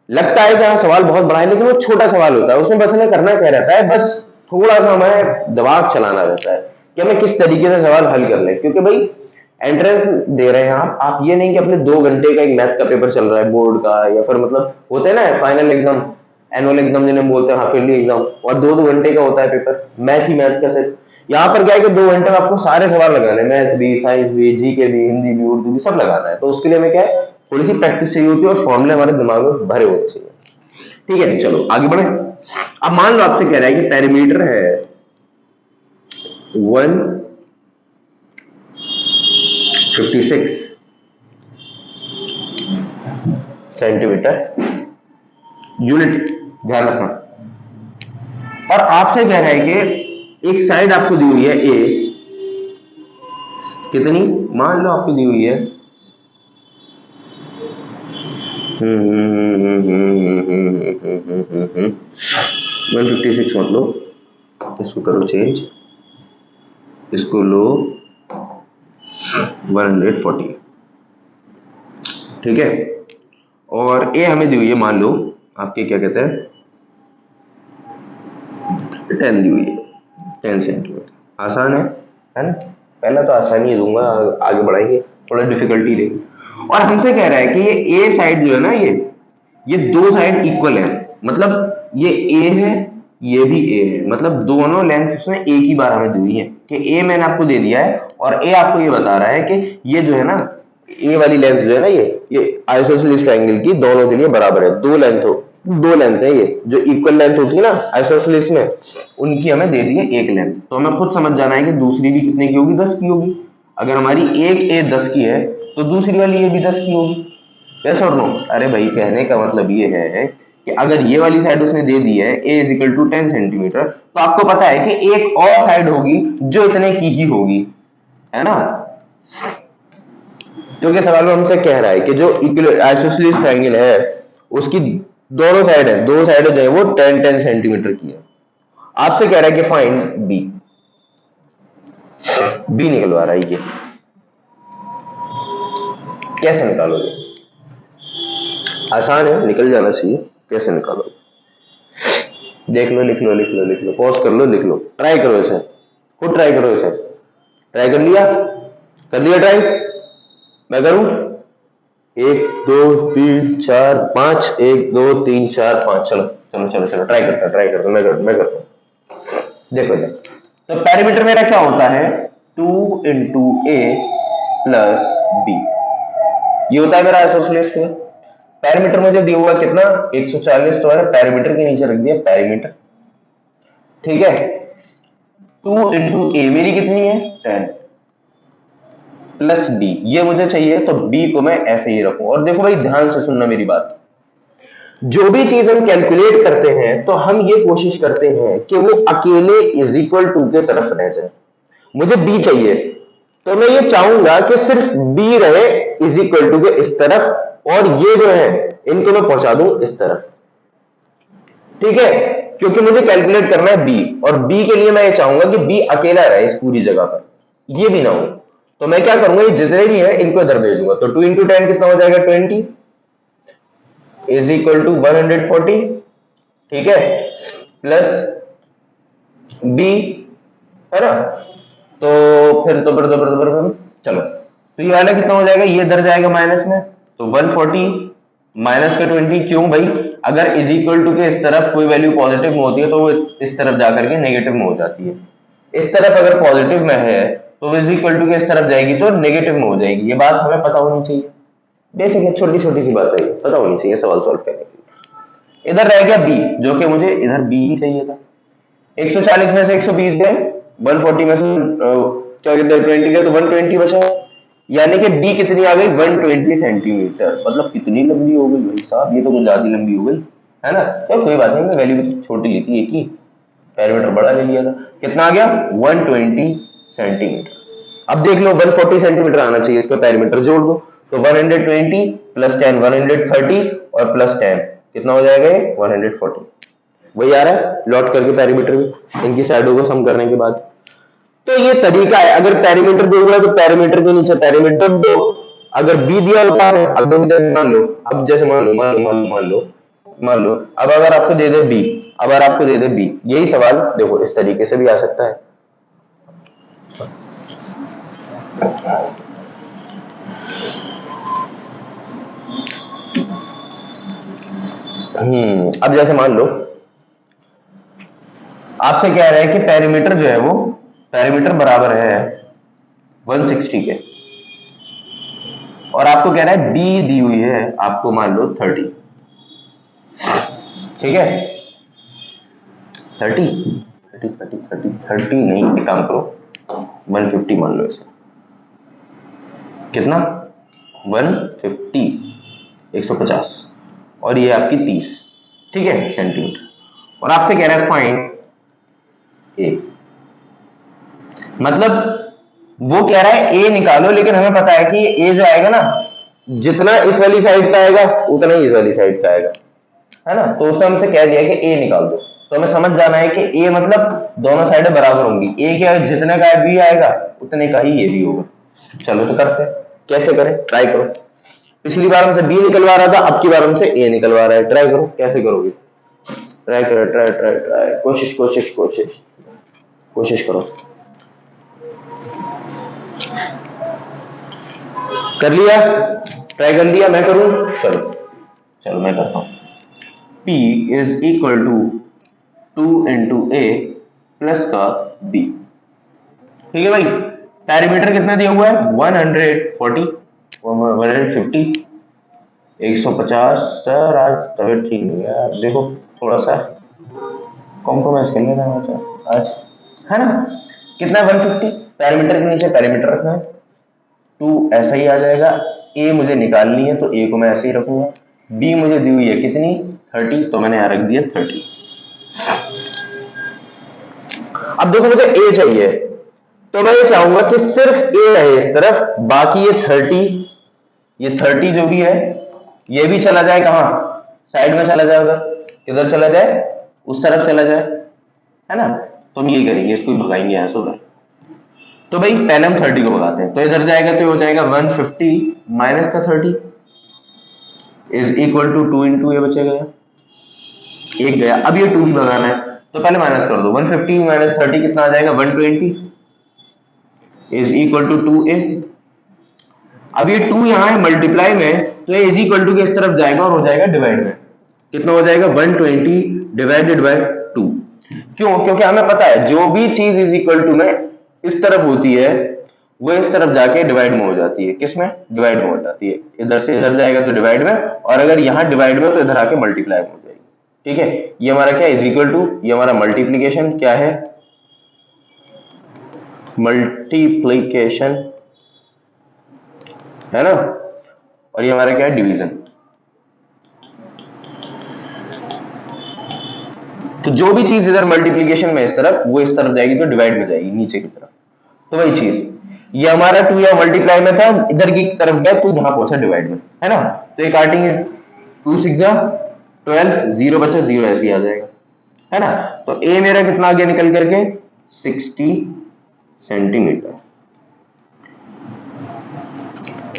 Speaker 1: लगता है कि हाँ सवाल बहुत बड़ा है, लेकिन वो छोटा सवाल होता है। उसमें बस हमें करना क्या रहता है, बस थोड़ा सा हमें दिमाग चलाना रहता है कि हमें किस तरीके से सवाल हल कर ले। क्योंकि भाई एंट्रेंस दे रहे हैं आप ये नहीं कि अपने 2 घंटे का एक मैथ का पेपर चल रहा है बोर्ड का, या फिर मतलब होते हैं ना फाइनल एग्जाम, एनुअल एग्जाम जिन्हें बोलते हैं, हाफियरली एग्जाम, और 2-2 घंटे का होता है पेपर, मैथ ही मैथ का सिर्फ। यहाँ पर क्या है कि 2 घंटे में आपको सारे सवाल लगाने हैं, मैथ भी, साइंस भी, जीके भी, हिंदी भी, उर्दू भी, सब लगाना है। तो उसके लिए हमें क्या है, थोड़ी सी प्रैक्टिस चाहिए होती है और फॉर्मूले हमारे दिमाग में भरे होने चाहिए। ठीक है, चलो आगे बढ़े। अब मान लो आपसे कह रहा है कि पैरामीटर है 156 सेंटीमीटर यूनिट, ध्यान रखना। और आपसे कह रहा है कि एक साइड आपको दी हुई है ए, कितनी, मान लो आपको दी हुई है 156 मत लो, इसको करो चेंज, इसको लो 140। ठीक है, और ए हमें दी हुई है, मान लो आपके क्या कहते हैं 10 दी हुई है, 10 सेंटीमीटर। आसान है ना, पहला तो आसानी दूंगा, आगे बढ़ाएंगे थोड़ा डिफिकल्टी देंगे। और हमसे कह रहा है कि ये ए साइड जो है ना, ये दो साइड इक्वल है, मतलब ये ए है ये भी ए है, मतलब दोनों लेंथ उसने एक ही बार हमें दी हुई है कि ए मैंने आपको दे दिया है और ए आपको ये बता रहा है कि ये जो है ना, ए वाली लेंथ जो है ना, ये आइसोसेलेस ट्रायंगल की दोनों के लिए बराबर है। दो लेंथ है, ये जो इक्वल लेंथ होती है ना आइसोसेलेस में, उनकी हमें दे दी है एक लेंथ। तो हमें खुद समझ जाना है कि दूसरी भी कितने की होगी, 10 की होगी। अगर हमारी एक ए 10 की है तो दूसरी वाली ए भी 10 की होगी। यस और नो? अरे भाई कहने का मतलब ये है कि अगर ये वाली साइड उसने दे दी है a is equal to 10 centimetre, तो आपको पता है कि एक और साइड होगी जो इतने की ही होगी, है ना? क्योंकि सवाल में हमसे कह रहा है कि जो आइसोसेलेस ट्रायंगल है उसकी दोनों साइड है, दो साइड जो है वो 10-10 सेंटीमीटर की है। आपसे कह रहा है कि फाइंड बी। बी निकलवा रहा है ये, कैसे निकालोगे? आसान है, निकल जाना चाहिए। कैसे निकालोगे? देख लो, लिख लो, लिख लो, लिख लो, पॉज कर लो, लिख लो, ट्राई करो इसे, खुद ट्राई करो इसे। ट्राई कर लिया? कर लिया ट्राई? मैं करूं? 1 2 3 4 5, 1 2 3 4 5, चलो चलो चलो चलो, ट्राई करता, मैं करता हूं। देखो देखो, तो पैरामीटर मेरा क्या होता है, 2 × a प्लस b, ये होता है मेरा आइसोसेलेस स्क्वायर। पैरामीटर मुझे दिया हुआ कितना, 140, तो मैंने पैरामीटर के नीचे रख दिया पैरामीटर, ठीक है। 2 × a मेरी कितनी है, 10 प्लस b, ये मुझे चाहिए, तो b को मैं ऐसे ही रखूं। और देखो भाई ध्यान से सुनना मेरी बात, जो भी चीज हम कैलकुलेट करते हैं तो हम ये कोशिश करते हैं कि वो अकेले इज इक्वल टू के तरफ रह जाए। मुझे b चाहिए तो मैं ये चाहूंगा कि सिर्फ b रहे इज इक्वल टू के इस तरफ, और ये जो है इनको मैं पहुंचा दूं इस तरफ, ठीक है। क्योंकि मुझे कैलकुलेट करना है b, और b के लिए मैं ये चाहूंगा कि b अकेला रहे इस पूरी जगह पर, ये भी ना हो। तो मैं क्या करूंगा, ये जितने भी है इनको इधर भेज दूंगा। तो 2 × 10 कितना हो जाएगा, 20 इज इक्वल टू 140, ठीक है, प्लस b, है ना? तो फिर चलो, तो ये वाला कितना हो जाएगा, ये इधर जाएगा माइनस में, तो 140 माइनस के 20, क्यों भाई? अगर इज इक्वल टू के इस तरफ कोई वैल्यू पॉजिटिव में होती है तो वो इस तरफ जाकर के नेगेटिव में हो जाती है। इस तरफ अगर पॉजिटिव में है तो इज इक्वल टू के इस तरफ जाएगी तो नेगेटिव में हो जाएगी। ये बात हमें पता होनी चाहिए, बेसिक है, छोटी छोटी सी बात है, पता होनी चाहिए सवाल सॉल्व करने के लिए। इधर रह गया b, जो कि मुझे इधर b ही चाहिए था। 140 में से 120 गए, 140 में से क्या कहते हैं 20 गए, तो 120 बचा, यानी कि d कितनी आ गई, 120 सेंटीमीटर। मतलब कितनी लंबी हो गई भाई साहब, ये तो कुछ ज्यादा लंबी हो गई, है ना? तो कोई बात नहीं, मैं वैल्यू छोटी ली थी, एक ही पैरामीटर बड़ा ले लिया था। कितना आ गया, 120 सेंटीमीटर। अब देख लो 140 सेंटीमीटर आना चाहिए, इसका पैरामीटर जोड़ दो, तो 120 प्लस 10 130, और प्लस 10 कितना हो जाएगा, ये 140। वही आ रहा है लॉट करके पैरामीटर में, इनकी साइडों को सम करने के बाद। तो ये तरीका है, अगर पैरामीटर दे हुआ है तो पैरामीटर के नीचे पैरामीटर दो। अगर बी दिया होता है, अब मान लो, अब जैसे मान लो अब अगर आपको दे दे बी, अगर आपको दे दे बी, यही सवाल देखो इस तरीके से भी आ सकता है। अब जैसे मान लो आपसे कह रहे हैं कि पैरामीटर जो है वो, पैरामीटर बराबर है 160 के, और आपको कह रहा है बी दी हुई है आपको मान लो 30, ठीक है, 30 नहीं, एक काम करो 150 मान लो इसे, कितना 150, 150, और ये आपकी 30, ठीक है, सेंटीमीटर। और आपसे कह रहा है फाइंड ए, मतलब वो कह रहा है ए निकालो, लेकिन हमें पता है कि ए जो आएगा ना, जितना इस वाली साइड का आएगा उतना ही इस वाली साइड का आएगा, है ना? तो उसने हमसे कह दिया कि ए निकाल दो, तो हमें समझ जाना है कि ए मतलब दोनों साइडें बराबर होंगी, ए क्या जितने का बी आएगा उतने का ही ये भी होगा। चलो तो करते हैं, कैसे करें, ट्राई करो। पिछली बार हमसे बी निकलवा रहा था, अब की बार हमसे ए निकलवा रहा है, ट्राई करो, कैसे करोगे? ट्राई करो, ट्राई ट्राई ट्राई, कोशिश कोशिश कोशिश कोशिश करो। कर लिया, ट्राई कर लिया, मैं करूं? चलो चलो मैं करता हूं। P is equal to 2 into A plus का बी। ठीक है भाई, पैरामीटर कितना दिया हुआ है 140 150 150। सर आज तबीयत ठीक नहीं है यार, देखो थोड़ा सा कॉम्प्रोमाइज कर लेना आज, है ना। कितना 150, पैरामीटर के नीचे पैरामीटर रखना है, 2 ऐसा ही आ जाएगा। ए मुझे निकालनी है तो ए को मैं ऐसे ही रखूंगा। बी मुझे दी हुई है कितनी 30, तो मैंने यहाँ रख दिया 30। अब देखो मुझे ए चाहिए, तो मैं ये चाहूंगा कि सिर्फ ए रहे इस तरफ, बाकी ये 30 जो भी है ये भी चला जाए कहाँ, साइड में चला जाए, उधर किधर चला जाए, उस तरफ चला जाए, है ना। तो हम ये करेंगे, इसको भगाएंगे यहाँ से उधर। तो भाई पहले हम 30 को भगाते हैं, तो इधर जाएगा तो हो जाएगा 150 माइनस का 30 इज इक्वल टू 2 इंटू ये बचेगा, एक गया। अब ये 2 भी भगाना है तो पहले माइनस कर दो, 150 माइनस 30 कितना आ जाएगा 120 इज इक्वल टू 2a। अब ये 2 यहाँ है मल्टीप्लाई में, तो ये इज इक्वल टू के इस तरफ जाएगा और हो जाएगा डिवाइड में, कितना हो जाएगा 120 डिवाइडेड बाय 2। क्यों, क्योंकि हमें पता है जो भी चीज इज इक्वल टू में इस तरफ होती है वो इस तरफ जाके डिवाइड में हो जाती है। किसमें, डिवाइड में हो जाती है। इधर से इधर जाएगा तो डिवाइड में, और अगर यहाँ डिवाइड में तो इधर आके मल्टीप्लाई में हो जाएगी। ठीक है, ये हमारा क्या इज इक्वल टू, ये हमारा मल्टीप्लीकेशन क्या है, मल्टीप्लीकेशन है ना, और ये हमारा क्या है डिवीजन। तो जो भी चीज इधर मल्टीप्लीकेशन में इस तरफ, वो इस तरफ जाएगी तो डिवाइड में जाएगी नीचे की तरफ। तो वही चीज, ये हमारा 2 या मल्टीप्लाई में था, इधर की तरफ गया तो यहां पहुंचा डिवाइड में, है ना। तो ये काटेंगे 2 6 12, 0 बचा 0 ऐसे ही आ जाएगा, है ना। तो ए मेरा कितना आ गया निकल करके 60 सेंटीमीटर।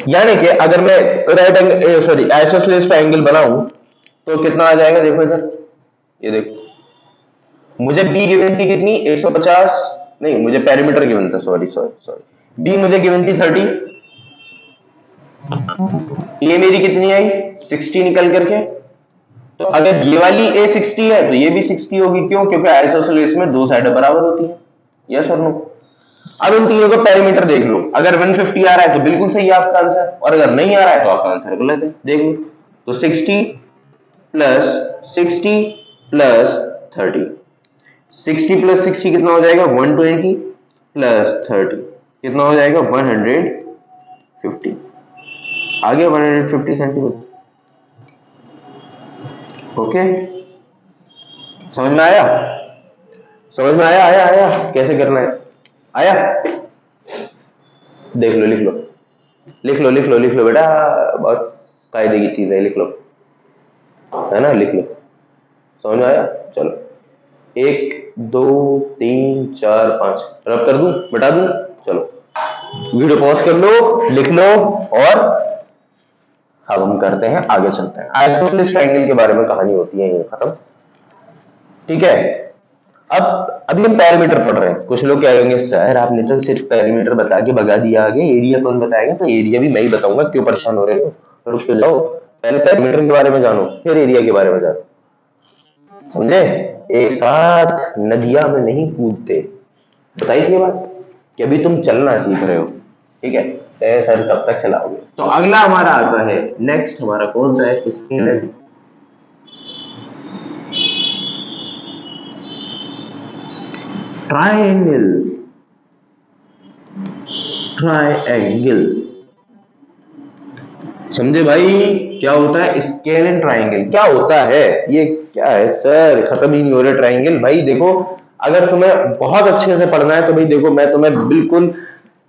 Speaker 1: यानी कि अगर मैं right angle sorry isosceles triangle बनाऊं तो कितना आ जाएगा, देखो इधर, ये देखो मुझे बी गिवन थी कितनी 150, नहीं मुझे पेरीमीटर गिवन था, सॉरी सॉरी सॉरी, बी मुझे गिवन थी 30, ये मेरी कितनी आई 60 निकल करके। तो अगर ये वाली ए 60 है तो ये भी 60 होगी, क्यों, क्योंकि आइसोसेलेस में दो साइडें बराबर होती है। यस और नो। अब इन तीनों का पेरीमीटर देख लो, अगर 150 आ रहा है तो बिल्कुल सही है आपका आंसर, और अगर नहीं आ रहा है तो आपका आंसर गलत है। देख लो, तो 60 प्लस 60 प्लस 30, 60 प्लस 60 कितना हो जाएगा 120 प्लस 30 कितना हो जाएगा 150, आ गया 150 सेंटीमीटर। ओके, समझ में आया, समझ में आया, आया आया कैसे करना है, आया। देख लो, लिख लो लिख लो लिख लो लिख लो बेटा, बहुत कायदे की चीज है, लिख लो, है ना, लिख लो। समझ में आया, चलो 1 2 3 4 5 रब कर दूं, बता दूं, चलो वीडियो पॉज कर लो, लिख लो, और अब हम करते हैं, आगे चलते हैं। आइसोसेलेस ट्रायंगल के बारे में कहानी होती है, ये खत्म। ठीक है, अब अभी हम पैरामीटर पढ़ रहे हैं। कुछ लोग कह रहे सर आपने तो सिर्फ पैरामीटर बता के भगा दिया, आगे एरिया कौन बताएगा, तो एरिया भी मैं ही बताऊंगा, क्यों परेशान हो रहे हो, रुक तो जाओ, पहले पैरामीटर के बारे में जानो फिर एरिया के बारे में जानो, समझे। एक साथ नदिया में नहीं कूदते, बताइए ये बात कि अभी तुम चलना सीख रहे हो, ठीक है, सर कब तक चलाओगे। तो अगला हमारा आता है, नेक्स्ट हमारा कौन सा है, स्केलर ट्रायंगल। ट्रायंगल समझे भाई, क्या होता है स्केल एंड ट्रायंगल, क्या होता है, ये क्या है सर, खत्म ही नहीं हो रहा ट्रायंगल। भाई देखो, अगर तुम्हें बहुत अच्छे से पढ़ना है तो भाई देखो, मैं तुम्हें बिल्कुल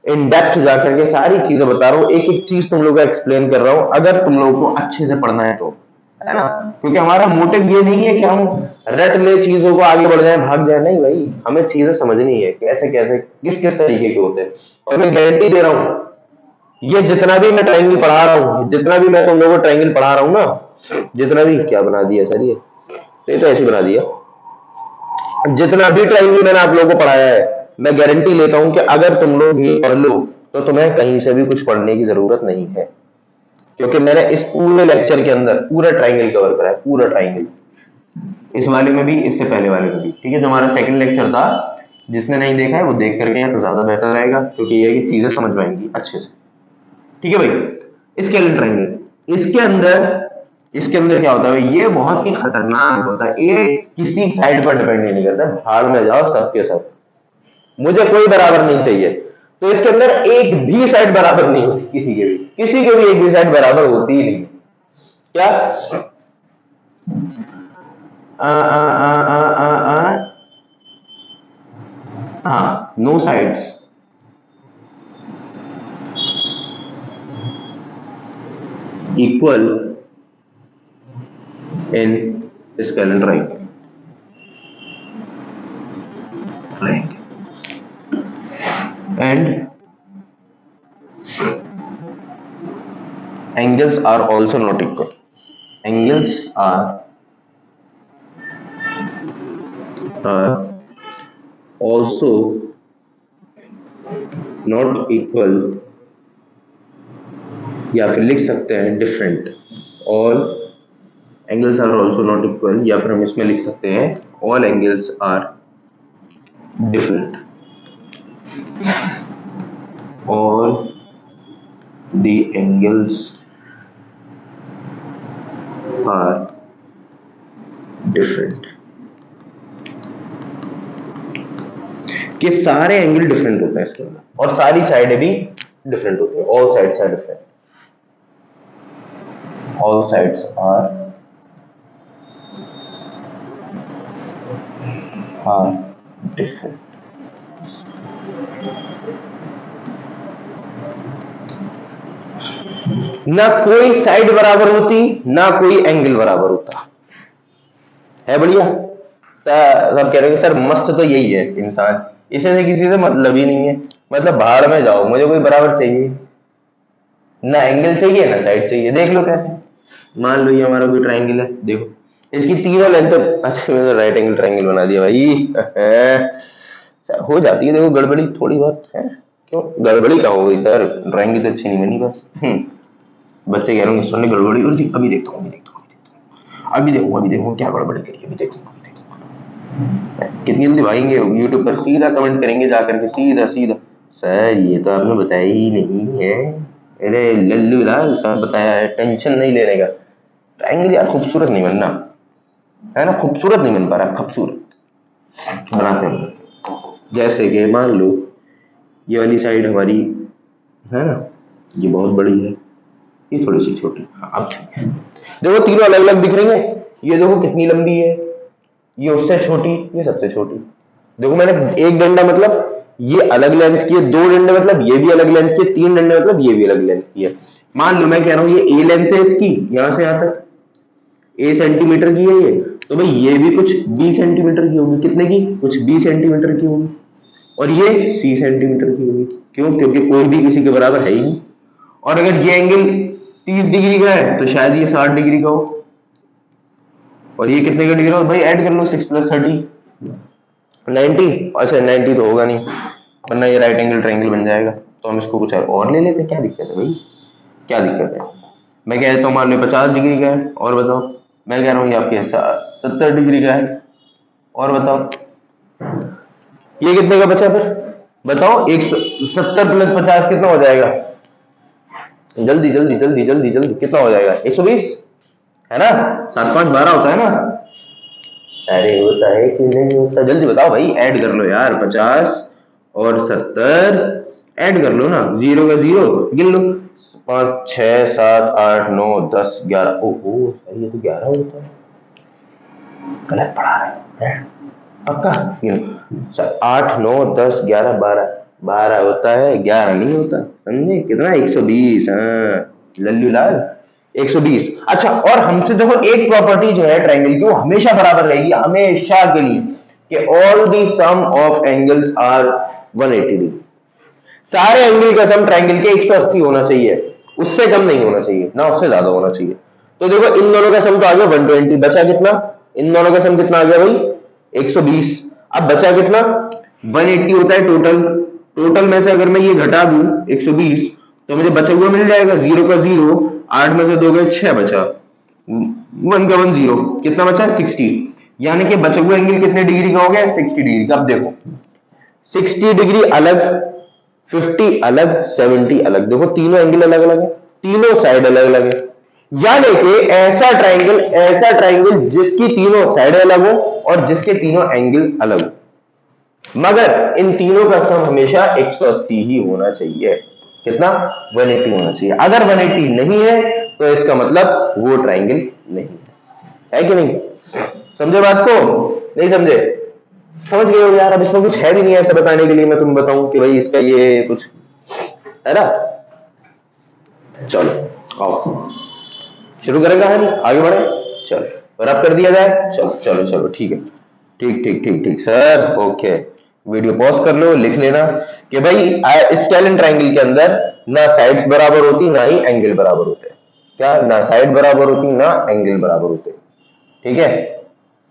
Speaker 1: इन डेप्थ जाकर के सारी चीजें बता रहा हूँ, एक एक चीज तुम लोगों को एक्सप्लेन कर रहा हूँ, अगर तुम लोगों को अच्छे से पढ़ना है तो, है ना। क्योंकि हमारा मोटिव ये नहीं है कि हम रट ले चीजों को, आगे बढ़ जाए, भाग जाए, नहीं भाई, हमें चीजें समझनी है, कैसे कैसे किस किस तरीके के होते हैं। और मैं गारंटी दे रहा हूँ, ये जितना भी मैं ट्रायंगल पढ़ा रहा हूँ, जितना भी मैं तुम लोगों को ट्रायंगल पढ़ा रहा हूँ ना, जितना भी, क्या बना दिया सर ये तो ऐसे बना दिया, जितना भी ट्रायंगल मैंने आप लोगों को पढ़ाया है, मैं गारंटी लेता हूं कि अगर तुम लोग ये पढ़ लो तो तुम्हें कहीं से भी कुछ पढ़ने की जरूरत नहीं है, क्योंकि मैंने इस पूरे लेक्चर के अंदर पूरा ट्रायंगल कवर करा है, पूरा ट्रायंगल। इस वाले में भी, इससे पहले वाले में भी, ठीक है। जो हमारा सेकंड लेक्चर था, जिसने नहीं देखा है वो देख करके आए तो ज्यादा बेहतर रहेगा, क्योंकि ये है कि चीजें समझ में आएंगी अच्छे से, ठीक है भाई। स्केलेटन ट्रायंगल, इसके अंदर क्या होता है, ये बहुत ही खतरनाक होता है, ये किसी साइड पर डिपेंड नहीं करता, भाड़ में जाओ सबके सब, मुझे कोई बराबर नहीं चाहिए। तो इसके अंदर एक भी साइड बराबर नहीं होती, किसी के भी एक भी साइड बराबर होती ही नहीं। क्या हाँ, no sides equal in scalene triangle, and angles are also not equal. Angles are also not equal, या फिर लिख सकते हैं different. All angles are also not equal, या फिर हम इसमें लिख सकते हैं all angles are different. All the angles are different, कि सारे एंगल डिफरेंट होते हैं इसके अंदर, और सारी साइडें भी डिफरेंट होती है। All sides are different, all sides are different. ना कोई साइड बराबर होती, ना कोई एंगल बराबर होता है। बढ़िया, सब कह रहे हैं सर मस्त तो यही है इंसान, इसे से किसी से मतलब ही नहीं है, मतलब भाड़ में जाओ, मुझे कोई बराबर चाहिए, ना एंगल चाहिए ना साइड चाहिए। देख लो कैसे, मान लो ये हमारा कोई ट्रायंगल है, देखो इसकी तीनों लेंथ, अच्छा मैंने तो राइट एंगल ट्रायंगल बना दिया भाई हो जाती है देखो गड़बड़ी थोड़ी बहुत है। क्यों गड़बड़ी क्या हो गई सर, ड्राइंग तो अच्छी नहीं बनी बस। बच्चे कह रहे होंगे सर ने गड़बड़ी कर दी, अभी देखता हूँ अभी देखूंगा क्या गड़बड़ी करी, अभी देखूंगा। कितनी जल्दी भागेंगे यूट्यूब पर, सीधा कमेंट करेंगे जाकर के, सीधा सीधा सर ये तो आपने बताया ही नहीं है, अरे लल्लू लाल सब बताया है, टेंशन नहीं लेने का। ट्रायंगल यार खूबसूरत नहीं बनना है ना, खूबसूरत नहीं बन पा रहा, खूबसूरत बनाते हैं। जैसे कि मान लो ये वाली साइड हमारी है ना, ये बहुत बड़ी है, ये थोड़ी सी छोटी। अब देखो तीनों अलग अलग दिख रही है, ये देखो कितनी लंबी है, ये उससे छोटी, ये सबसे छोटी। देखो मैंने एक डंडा मतलब ये अलग लेंथ की है, दो डंडे मतलब ये भी अलग लेंथ की है, तीन डंडे मतलब ये भी अलग लेंथ की है। मान लो मैं कह रहा हूं ये ए लेंथ है इसकी, यहां से यहां तक ए सेंटीमीटर की है ये, तो भाई ये भी कुछ 20 सेंटीमीटर की होगी, कितने की, कुछ 20 सेंटीमीटर की होगी, और ये सी सेंटीमीटर की होगी। क्यों, क्योंकि कोई भी किसी के बराबर है ही नहीं। और अगर ये एंगल 30 डिग्री का है तो शायद ये 60 डिग्री का हो, और ये कितने का डिग्री हो भाई, ऐड कर लो 6 + 30 90। अच्छा 90 तो होगा नहीं, वरना ये राइट एंगल ट्रायंगल बन जाएगा, तो हम इसको कुछ और ले लेते, क्या दिक्कत है भाई, क्या दिक्कत है। मैं कह देता हूँ मान लो 50 डिग्री का है, और बताओ, मैं कह रहा हूँ ये आपके 70 डिग्री का है, और बताओ ये कितने का बचा फिर, बताओ 170 + 50 कितना हो जाएगा, जल्दी जल्दी जल्दी जल्दी जल्दी कितना हो जाएगा, 120 है ना, 7 5 12 होता है ना, अरे होता है कि नहीं होता, जल्दी बताओ भाई, ऐड कर लो यार, 50 और 70 ऐड कर लो ना, 0 का 0 गिन लो, 5 6 7 8 9 10 11, ओहो सही है, तो 11 होता है, गलत पढ़ा है पक्का, 8 9 10 11 12 12 होता है, 11 नहीं होता, समझे कितना, 120। हाँ लल्लू लाल 120। अच्छा, और हमसे देखो एक प्रॉपर्टी जो है ट्रायंगल की, वो हमेशा बराबर रहेगी, हमेशा के लिए, कि all the sum of angles are 180 degree. सारे एंगल का सम ट्रायंगल के 180 होना चाहिए, उससे कम नहीं होना चाहिए, ना उससे ज्यादा होना चाहिए। तो देखो इन दोनों का सम तो आ गया 120, बचा कितना, इन दोनों का सम कितना आ गया भाई 120। अब बचा कितना, 180 होता है टोटल, टोटल में से अगर मैं ये घटा दूं 120, तो मुझे बचा हुआ मिल जाएगा, 0 का 0, 8 में से 2 गए 6 बचा, 1 का 1 0, कितना बचा 60। यानी कि बचा हुआ एंगल कितने डिग्री का हो गया? 60 डिग्री का। अब देखो 60 डिग्री अलग, 50 अलग, 70 अलग, देखो तीनों एंगल अलग अलग है, तीनों साइड अलग अलग है। यानी कि ऐसा ट्राइंगल जिसकी तीनों साइड अलग हो और जिसके तीनों एंगल अलग हो, मगर इन तीनों का सम हमेशा 180 ही होना चाहिए। कितना? 180 होना चाहिए। अगर 180 नहीं है तो इसका मतलब वो ट्राइंगल नहीं है कि नहीं? समझे बात को? नहीं समझे? समझ गए हो यार? अब इसमें कुछ है भी नहीं ऐसा बताने के लिए मैं तुम्हें बताऊं कि भाई इसका ये कुछ है ना। चलो आओ शुरू करें कहानी, आगे बढ़े। चलो रब कर दिया जाए। चलो चलो चलो ठीक है, ठीक ठीक ठीक ठीक सर, ओके। वीडियो पॉज कर लो, लिख लेना कि भाई स्केलिन ट्राइंगल के अंदर ना साइड्स बराबर होती ना ही एंगल बराबर होते। क्या? ना साइड बराबर होती ना एंगल बराबर होते। ठीक है,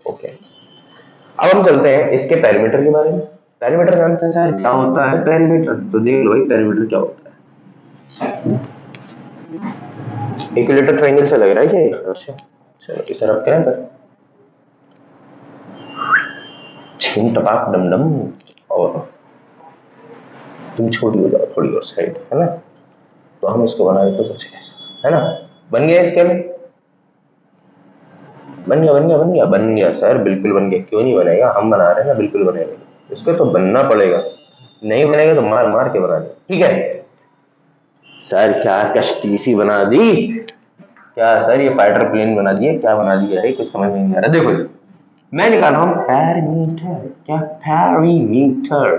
Speaker 1: ओके। अब हम चलते हैं इसके पेरीमीटर के बारे में। पेरीमीटर जानते हैं सर क्या होता है? पेरीमीटर तो देख लो भाई, पेरीमीटर क्या होता है। इक्विलेटर ट्रायंगल से लग रहा है क्या ये? अच्छा चलो इसे रब करें फिर। छीन टपाक डम डम। और तुम छोटी हो जाओ थोड़ी और साइड, है ना? तो हम इसको बना देते कुछ ऐसा, है ना? बन गया इसके में? बन गया बन गया बन गया बन गया सर, बिल्कुल बन गया। क्यों नहीं बनेगा? हम बना रहे हैं ना, बिल्कुल बनेगा। इसको तो बनना पड़ेगा, नहीं बनेगा तो मार मार के बना दे। ठीक है सर, क्या कश्ती सी बना दी? क्या सर ये फाइटर प्लेन बना दिया? क्या बना दिया है? कुछ समझ में नहीं आ रहा। देखो मैं निकाल रहा हूं पेरीमीटर। क्या? Perimeter,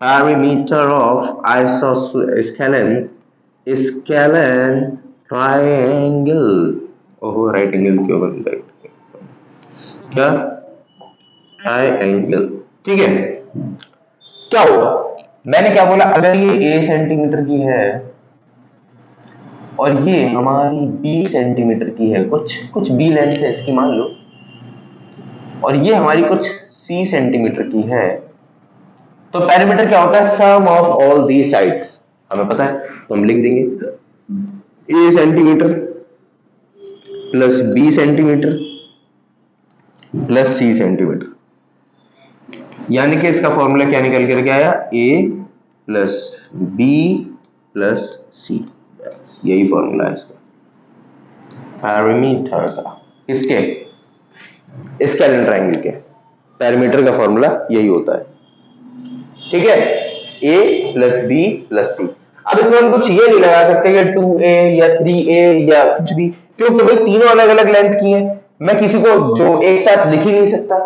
Speaker 1: perimeter of isosceles scalene triangle. ओहो राइट एंगल क्यों बन रहा है? क्या? ट्रायंगल। ठीक है, क्या होगा? मैंने क्या बोला? अगर ये a सेंटीमीटर की है और ये हमारी b सेंटीमीटर की है, कुछ कुछ b लेंथ है इसकी मान लो, और ये हमारी कुछ c सेंटीमीटर की है, तो पेरीमीटर क्या होता है? Sum of all the sides. हमें पता है तो हम लिख देंगे a centimetre plus b centimetre plus c centimetre. यानी कि इसका फॉर्मूला क्या निकल करके आया? a plus b plus c। यही फॉर्मूला है इसका पेरीमीटर का। किसके? स्केलिन ट्रायंगल के पेरीमीटर का फॉर्मूला यही होता है। ठीक है, a प्लस बी प्लस सी। अब इसमें हम कुछ ये नहीं लगा सकते कि 2a या 3a या कुछ भी, क्योंकि भाई तीनों अलग अलग लेंथ की है। मैं किसी को जो एक साथ लिख ही नहीं सकता।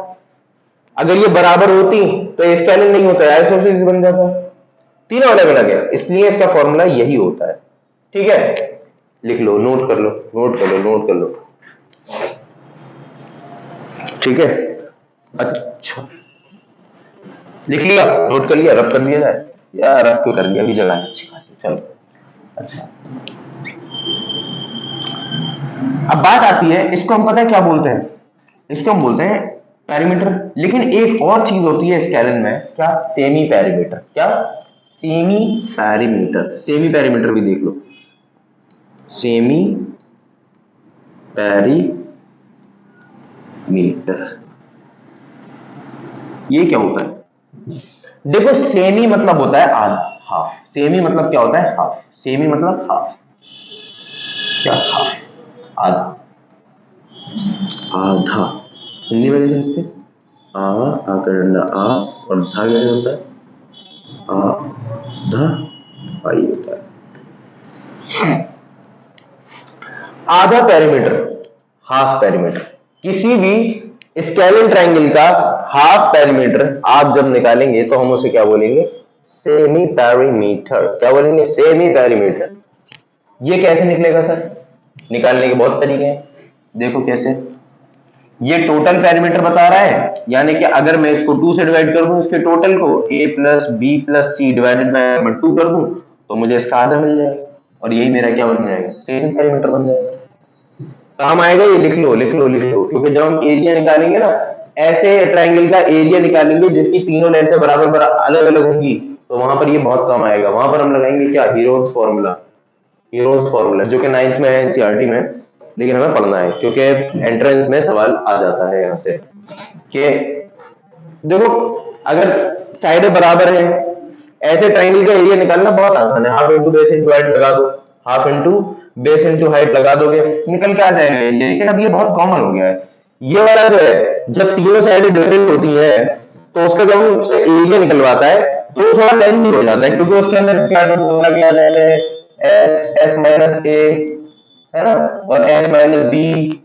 Speaker 1: अगर ये बराबर होती तो स्केलिन नहीं होता, आइसोसेलेस बन जाता। तीनों अलग अलग है, इसलिए इसका फॉर्मूला यही होता है। ठीक है, लिख लो, नोट कर लो, नोट कर लो, नोट कर लो। ठीक है, अच्छा लिख लिया, नोट कर लिया, रब कर दिया जाए। यार रब तो कर दिया, अभी जगह है अच्छी खासी। चलो अच्छा, अब बात आती है, इसको हम पता है क्या बोलते हैं? इसको हम बोलते हैं पेरीमीटर। लेकिन एक और चीज होती है स्केलिन में, क्या? Semi perimeter. क्या? Semi perimeter. सेमी पेरीमीटर भी देख लो, सेमी पेरीमीटर ये क्या होता है? देखो सेमी मतलब होता है आधा, हाफ। सेमी मतलब क्या होता है? हाफ। सेमी मतलब हाफ। क्या? हाफ, आधा। आधा हिंदी में लिख सकते आ कर डंडा आ, और धा कैसे होता है? आधा आई होता है। आधा पेरीमीटर, हाफ पेरीमीटर। किसी भी स्केलिन ट्रायंगल का हाफ पेरीमीटर आप जब निकालेंगे तो हम उसे क्या बोलेंगे? Semi perimeter. क्या बोलेंगे? Semi perimeter. ये कैसे निकलेगा सर? निकालने के बहुत तरीके हैं, देखो कैसे। ये टोटल पेरीमीटर बता रहा है, यानी कि अगर मैं इसको 2 से डिवाइड कर दूं, इसके टोटल को a plus B plus C divided by 2 कर दूं, तो मुझे इसका आधा मिल जाएगा, और यही मेरा क्या बन जाएगा? सेमी पेरीमीटर बन जाएगा। काम आएगा ये, लिख लो लिख लो लिख लो, क्योंकि जब हम एरिया निकालेंगे ना, ऐसे ट्रायंगल का एरिया निकालेंगे जिसकी तीनों लेंथ बराबर अलग अलग होंगी, तो वहां पर ये बहुत काम आएगा। वहां पर हम लगाएंगे क्या? Heroes formula. हीरोज फॉर्मूला जो कि 9th में है एनसीईआरटी में, लेकिन हमें पढ़ना है क्योंकि एंट्रेंस में सवाल आ जाता है यहाँ से कि देखो अगर साइडें बराबर है, ऐसे ट्राइंगल का एरिया निकालना बहुत आसान है। Half into base into height लगा दो, half into base into height लगा दोगे, निकल के आ जाएगा एरिया। लेकिन अब ये बहुत कॉमन हो गया है। ये वाला जो है, जब तीनों साइडें डिफरेंट होती है तो उसका जब हमसे एरिया निकलवाता है तो वो थोड़ा लेंथी हो जाता है, क्योंकि उसके अंदर स्क्वायर रूट होना क्या जाए, एस एस माइनस ए, है ना, और एस माइनस बी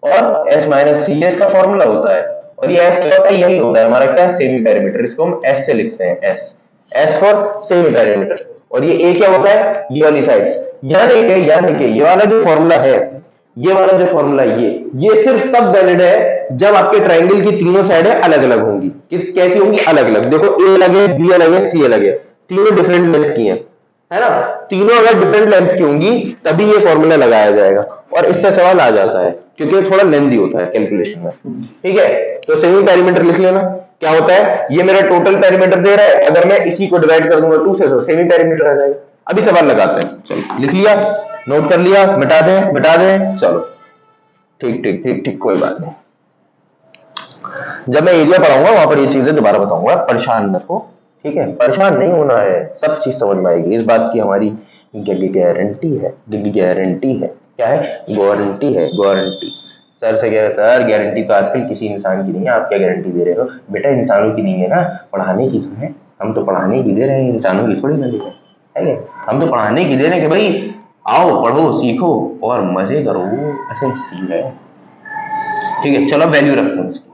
Speaker 1: और एस माइनस सी, इसका फॉर्मूला होता है। और ये एस क्या होता है, यही होता है हमारा क्या, सेमी पेरीमीटर। इसको हम एस से लिखते हैं, S, S for semi perimeter. और ये ए क्या होता है, ये वाली साइड्स। याद रखिए ये वाला जो फॉर्मूला है, ये वाला जो फॉर्मूला, ये सिर्फ तब वैलिड है जब आपके ट्राइंगल की तीनों साइडें अलग अलग होंगी। कैसी होंगी, अलग अलग। देखो ए अलग है, बी अलग है, सी अलग है, तीनों डिफरेंट लेंथ की है ना। तीनों अगर डिफरेंट लेंथ की होंगी तभी ये फॉर्मूला लगाया जाएगा, और इससे सवाल आ जाता है क्योंकि ये थोड़ा लेंथी होता है कैलकुलेशन में। ठीक है, तो सेमी पेरीमीटर लिख लेना। क्या होता है, ये मेरा टोटल पेरीमीटर दे रहा है, अगर मैं इसी को डिवाइड कर दूंगा 2 से तो सेमी पेरीमीटर आ जाएगा। अभी सवाल लगाते हैं, चलो लिख लिया, नोट कर लिया, मिटा दें, चलो ठीक ठीक ठीक ठीक, कोई बात नहीं। जब मैं एरिया पढ़ाऊंगा वहां पर ये चीजें दोबारा बताऊंगा, परेशान मत हो। ठीक है, परेशान नहीं होना है, सब चीज समझ में आएगी, इस बात की हमारी गारंटी है। गारंटी है, क्या है, गारंटी है, गारंटी। सर से कह, सर गारंटी तो आजकल किसी इंसान की नहीं है, आप क्या गारंटी दे रहे हो? बेटा इंसानों की नहीं है ना, पढ़ाने की तो है। हम तो पढ़ाने की दे रहे हैं, इंसानों की थोड़ी ना दे रहे हैं। हम तो पढ़ाने की दे रहे हैं कि भाई आओ पढ़ो सीखो और मजे करो, ऐसे सीख है। ठीक है, चलो वैल्यू रखते हैं इसकी।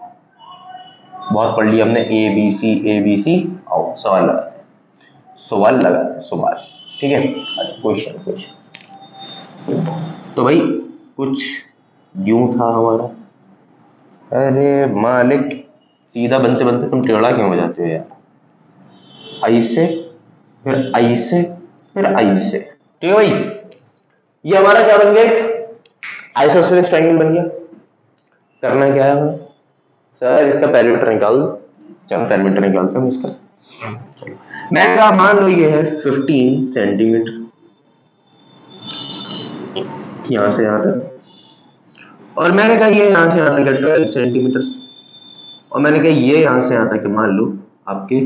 Speaker 1: बहुत पढ़ लिया हमने, A B C, A B C. आओ सवाल लगाते हैं, सवाल। ठीक है, क्वेश्चन। तो भाई कुछ यूं था हमारा। अरे मालिक, सीधा बनते बनते तुम टेढ़ा क्यों हो जाते हो यार? आई से, फिर आई से, फिर आई से। ठीक है भाई, ये हमारा क्या बन गया, आइसोसेलेस ट्रायंगल बन गया। करना क्या है हमें, सर इसका पेरीमीटर निकाल दो। चलो पेरीमीटर निकालते हैं इसका। मैं कहा मान लो ये है 15 सेंटीमीटर, यहां से यहां तक, और मैंने कहा ये यहां से यहां तक 12 सेंटीमीटर, और मैंने कहा ये यहां से यहां तक मान लो आपके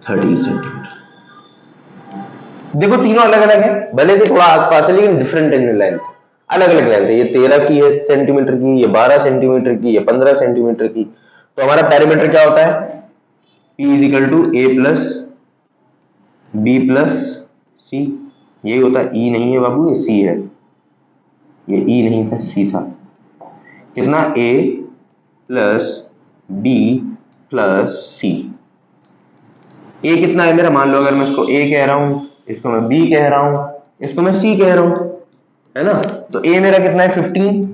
Speaker 1: 30 सेंटीमीटर। देखो तीनों अलग अलग है, भले से थोड़ा आसपास है लेकिन डिफरेंट इन लेंथ, अलग अलग लेंथ है। ये 13 की है सेंटीमीटर की, ये 12 सेंटीमीटर की, ये 15 सेंटीमीटर की। तो हमारा पेरीमीटर क्या होता है, P is equal to A plus B plus C. यही होता है, ई नहीं है बाबू, ये सी है, ये ई नहीं था, सी था। कितना, ए प्लस बी प्लस सी। ए कितना है मेरा, मान लो अगर मैं इसको ए कह रहा हूं, इसको मैं बी कह रहा हूं, इसको मैं सी कह रहा हूं, है ना। तो ए मेरा कितना है 15,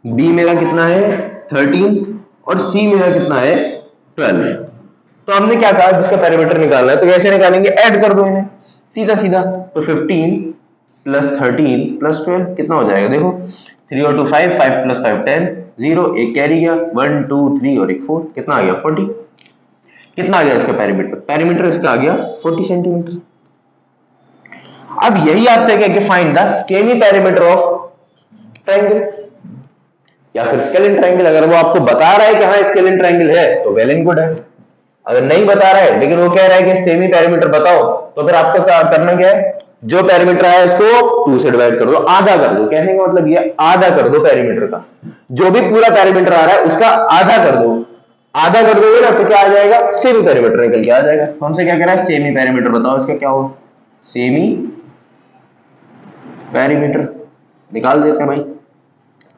Speaker 1: बी मेरा कितना है 13, और सी मेरा कितना है 12। तो हमने क्या कहा, जिसका पेरीमीटर निकालना है तो कैसे निकालेंगे, ऐड कर दो इन्हें सीधा सीधा। तो 15 प्लस 13 प्लस 12 कितना हो जाएगा, देखो 3 और 2 5, 5 प्लस 5 10, 0 एक कैरी गया, 1 2 3 और एक 4, कितना आ गया 40। कितना आ गया इसका पेरीमीटर इसका आ गया 40 सेंटीमीटर। अब यही आपसे कह के find the semi perimeter of triangle या फिर स्केलिन ट्रायंगल। अगर वो आपको बता रहा है कि हाँ स्केलिन ट्रायंगल है तो वेल एंड गुड है। अगर नहीं बता रहा है लेकिन वो कह रहा है कि सेमी पेरीमीटर बताओ, तो फिर आपको क्या करना, क्या है, जो पेरीमीटर है उसको 2 से डिवाइड कर दो, आधा कर दो। कहने का मतलब ये आधा कर दो पेरीमीटर का, जो भी पूरा पेरीमीटर आ रहा है उसका आधा कर दो। आधा कर दोगे ना तो क्या आ जाएगा, सेमी पेरीमीटर निकल के आ जाएगा। तो हमसे क्या कह रहा है, सेमी पेरीमीटर बताओ, इसका क्या हो, सेमी पेरीमीटर निकाल देते हैं भाई,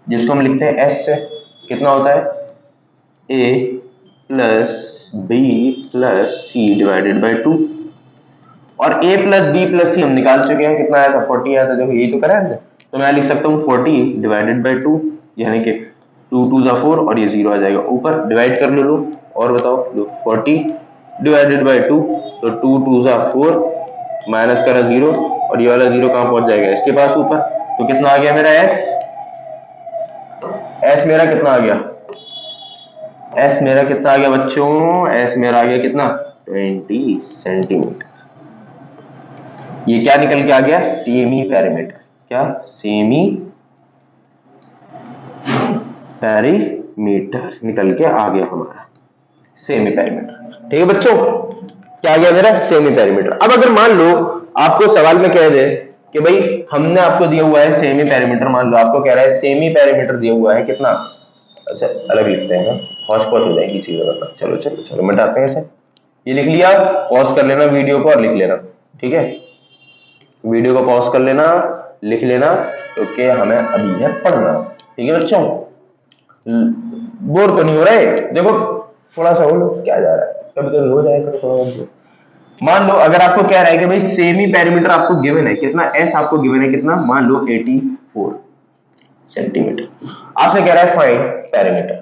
Speaker 1: जिसको हम लिखते हैं एस से। कितना होता है, A plus B plus C divided by 2, और a plus B plus C हम निकाल चुके हैं, कितना आया था 40 आया था। देखो यही तो करा है, तो मैं लिख सकता हूँ 40 डिवाइडेड बाई 2, यानी कि 2 2 जा 4 और ये 0 आ जाएगा ऊपर, डिवाइड कर लो। और बताओ, 40 डिवाइडेड बाई 2, तो 2 2 जा 4, माइनस करा 0, और ये वाला 0 कहाँ पहुंच जाएगा, इसके पास ऊपर। तो कितना आ गया मेरा एस मेरा कितना आ गया, एस मेरा कितना आ गया बच्चों, एस मेरा आ गया कितना 20 सेंटीमीटर। ये क्या निकल के आ गया, सेमी पेरीमीटर। क्या, सेमी पेरीमीटर निकल के आ गया हमारा सेमी पेरीमीटर। ठीक है बच्चों, क्या आ गया मेरा सेमी पेरीमीटर। अब अगर मान लो आपको सवाल में कह दे कि भाई हमने आपको दिया हुआ है सेमी पेरीमीटर, मान लो आपको कह रहा है सेमी पेरीमीटर दिया हुआ है कितना, अच्छा अलग लिखते हैं, हौच पौच हो जाएगी चीजें बता, चलो चलो चलो मिटाते हैं इसे। ये लिख लिया, पॉज कर लेना वीडियो को और लिख लेना, ठीक है, वीडियो को पॉज कर लेना, लिख लेना, क्योंकि हमें अभी है पढ़ना। ठीक है बच्चों, बोर तो नहीं हो रहे, देखो थोड़ा सा हो लो, क्या जा रहा है, कभी कभी हो जाएगा थोड़ा। मान लो अगर आपको कह रहा है कि भाई सेमी पेरीमीटर आपको गिवन है कितना, एस आपको गिवन है कितना, मान लो 84 सेंटीमीटर, आपसे कह रहा है फाइंड पेरीमीटर।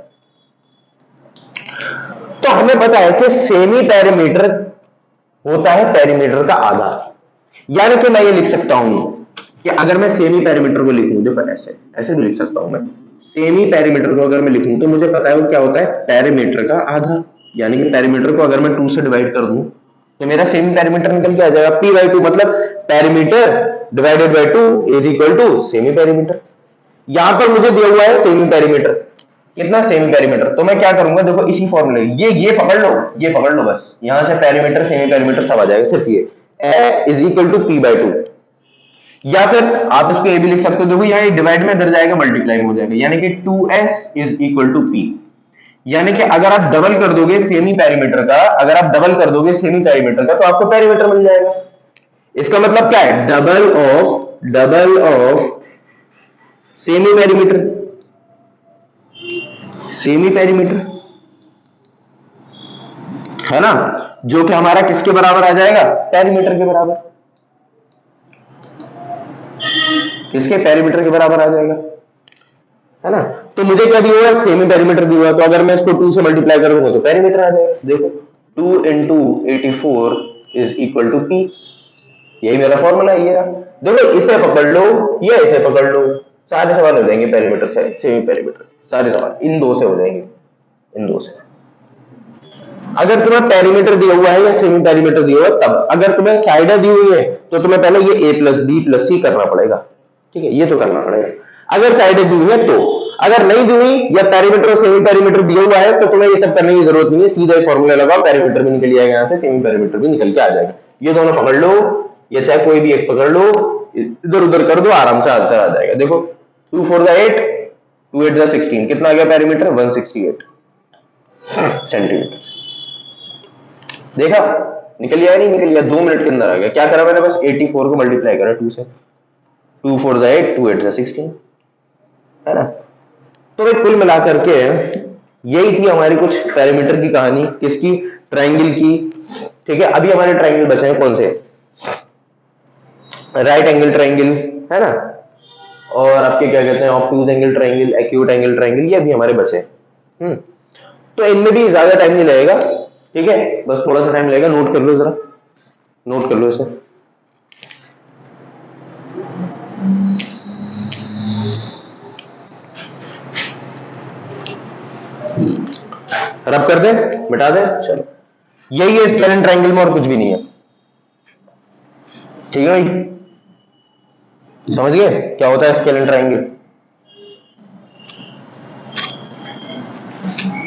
Speaker 1: तो हमें पता है कि सेमी पेरीमीटर होता है पेरीमीटर का आधा, यानी कि मैं ये लिख सकता हूं कि अगर मैं सेमी पेरीमीटर को लिखूं, देखो ऐसे ऐसे भी लिख सकता हूं मैं, सेमी पेरीमीटर को अगर मैं लिखूं तो मुझे पता है वो क्या होता है, पेरीमीटर का आधा, यानी कि पेरीमीटर को अगर मैं 2 से डिवाइड कर दूं तो मेरा सेमी पेरीमीटर निकल के आ जाएगा, p/2 मतलब perimeter divided by 2 is equal to semi perimeter. यहां पर मुझे दिया हुआ है सेमी पेरीमीटर कितना, सेमी पेरीमीटर, तो मैं क्या करूंगा, देखो इसी फॉर्मूले, ये पकड़ लो, ये पकड़ लो, बस यहां से पेरीमीटर सेमी पेरीमीटर सब आ जाएगा, सिर्फ ये s is equal to p/2, या फिर आप इसको ये भी लिख सकते हो, देखो यहाँ डिवाइड में इधर जाएगा मल्टीप्लाई में हो जाएगा, यानी कि 2s is equal to p, यानी कि अगर आप डबल कर दोगे सेमी पेरीमीटर का, अगर आप डबल कर दोगे सेमी पेरीमीटर का तो आपको पेरीमीटर मिल जाएगा। इसका मतलब क्या है, double of semi perimeter, semi perimeter है ना, जो कि हमारा किसके बराबर आ जाएगा, पेरीमीटर के बराबर, किसके, पेरीमीटर के बराबर आ जाएगा, है ना। तो मुझे क्या दिया हुआ है, सेमी पेरीमीटर दिया हुआ है, तो अगर मैं इसको 2 से मल्टीप्लाई करूंगा तो पेरीमीटर आ जाएगा। देखो 2 into 84 is equal to p, यही मेरा फॉर्मूला है, ये रहा। देखो इसे पकड़ लो या इसे पकड़ लो, सारे सवाल हो जाएंगे पेरीमीटर से सेमी पेरीमीटर, सारे सवाल इन दो से हो जाएंगे, इन दो से। अगर तुम्हें पेरीमीटर दिया हुआ है या सेमी पेरीमीटर दिया हुआ है तब, अगर तुम्हें साइडें दी हुई है तो तुम्हें पहले ये a प्लस बी प्लस सी करना पड़ेगा, ठीक है, ये तो करना पड़ेगा। अगर साइडें दी हुई है तो, अगर नहीं दी हुई या पेरीमीटर और सेमी पेरीमीटर दिया हुआ है तो तुम्हें ये सब करने की जरूरत नहीं है, सीधा ही फॉर्मूला लगाओ, पेरीमीटर भी निकल जाएगा यहाँ से, सेमी पेरीमीटर भी निकल के आ जाएगा। ये दोनों पकड़ लो या चाहे कोई भी एक पकड़ लो, इधर उधर कर दो, आराम से आंसर आ जाएगा। देखो 2 4 8, 2 8 16, कितना आ गया पेरीमीटर, 168 सेंटीमीटर। देखा निकल गया, नहीं निकल गया, 2 मिनट के अंदर आ गया। क्या करा मैंने, बस 84 को मल्टीप्लाई करा 2 से, 2 4 8, 2 8 16, है ना। तो भाई कुल मिलाकर के यही थी हमारी कुछ पेरीमीटर की कहानी, किसकी, ट्राइंगल की। ठीक है, अभी हमारे ट्राइंगल बचे हैं कौन से, राइट एंगल ट्राइंगल, है ना, और आपके क्या कहते हैं obtuse angle triangle, acute angle triangle, ये अभी हमारे बचे। तो इनमें भी ज्यादा टाइम नहीं लगेगा, ठीक है, बस थोड़ा सा टाइम लगेगा, नोट कर लो जरा, नोट कर लो इसे। रब कर दे, मिटा दे, चलो यही है स्केलेन ट्राइंगल में, और कुछ भी नहीं है। ठीक है भाई, समझ गए क्या होता है स्केलेन ट्राइंगल।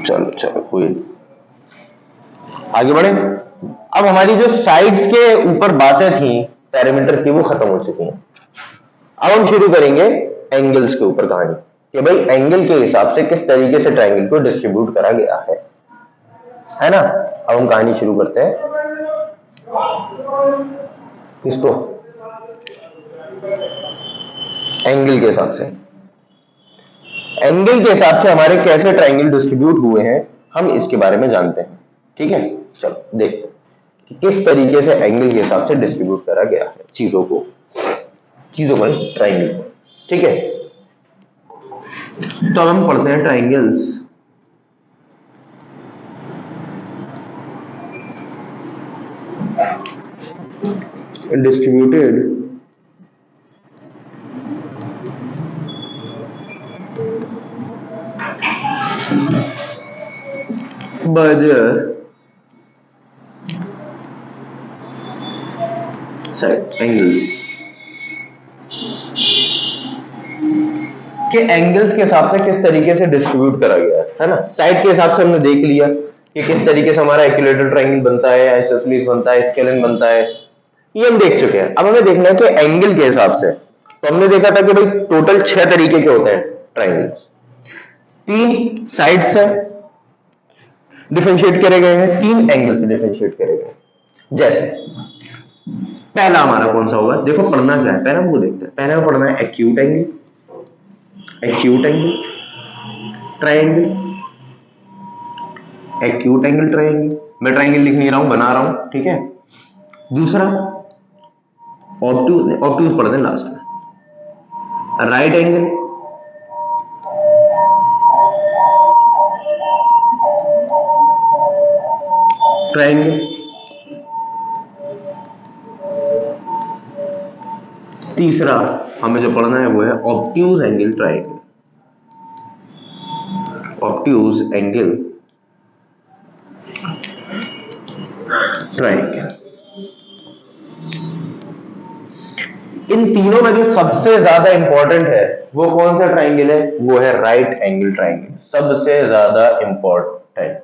Speaker 1: चलो चलो कोई आगे बढ़े। अब हमारी जो साइड्स के ऊपर बातें थी पेरीमीटर की वो खत्म हो चुकी हैं। अब हम शुरू करेंगे एंगल्स के ऊपर कहानी, कि भाई एंगल के हिसाब से किस तरीके से ट्राइंगल को डिस्ट्रीब्यूट करा गया है ना। अब हम कहानी शुरू करते हैं, किसको, एंगल के हिसाब से। एंगल के हिसाब से हमारे कैसे ट्राइंगल डिस्ट्रीब्यूट हुए हैं हम इसके बारे में जानते हैं। ठीक है, चलो देखते हैं कि किस तरीके से एंगल के हिसाब से डिस्ट्रीब्यूट करा गया है चीजों को ट्राइंगल को। ठीक है, तो अब हम पढ़ते हैं triangles. Distributed by their side angles। कि एंगल्स के हिसाब से किस तरीके से डिस्ट्रीब्यूट करा गया है ना। साइड के हिसाब से हमने देख लिया कि किस तरीके से हमारा इक्विलेटरल ट्रायंगल बनता है, आइसोसेलेस बनता है, स्केलन बनता है, ये हम देख चुके हैं। अब हमें देखना है कि एंगल के हिसाब से, तो हमने देखा था कि भाई टोटल 6 तरीके के होते हैं ट्रायंगल्स, 3 साइड से डिफरेंशिएट करे गए हैं, 3 एंगल से डिफरेंशिएट करे गए हैं। जैसे पहला हमारा कौन सा होगा, देखो पढ़ना क्या है, पहले हमको देखते हैं। पहले में पढ़ना है acute angle, acute angle triangle, acute angle triangle. मैं ट्रायंगल लिख नहीं रहा हूं, बना रहा हूं, ठीक है। दूसरा ऑब्टूज, ऑब्टूज पढ़ दें लास्ट में। Right angle, triangle. तीसरा हमें जो पढ़ना है वो है obtuse angle triangle, obtuse angle triangle. इन तीनों में जो सबसे ज्यादा इंपॉर्टेंट है वो कौन सा ट्रायंगल है, वो है राइट एंगल ट्रायंगल। सबसे ज्यादा इंपॉर्टेंट,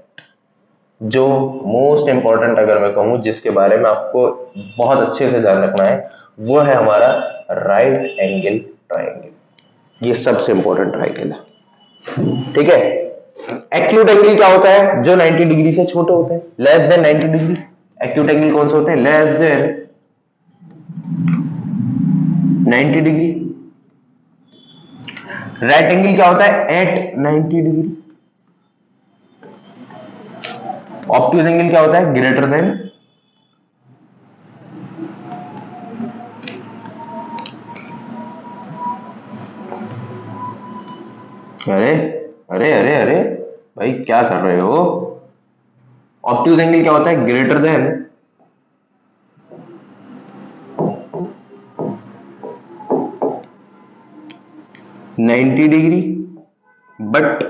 Speaker 1: जो मोस्ट इंपॉर्टेंट अगर मैं कहूं, जिसके बारे में आपको बहुत अच्छे से ध्यान रखना है, वो है हमारा राइट एंगल ट्रायंगल। ये सबसे इंपॉर्टेंट ट्रायंगल है, ठीक है। एक्यूट एंगल क्या होता है, जो 90 डिग्री से छोटे होते हैं, less than 90 degree. Acute angle कौन से होते हैं, less than 90 degree. Right angle क्या होता है, एट 90 डिग्री। ऑब्ट्यूज एंगल क्या होता है, ग्रेटर देन अरे अरे अरे अरे भाई क्या कर रहे हो। ऑब्ट्यूज एंगल क्या होता है, greater than 90 degree but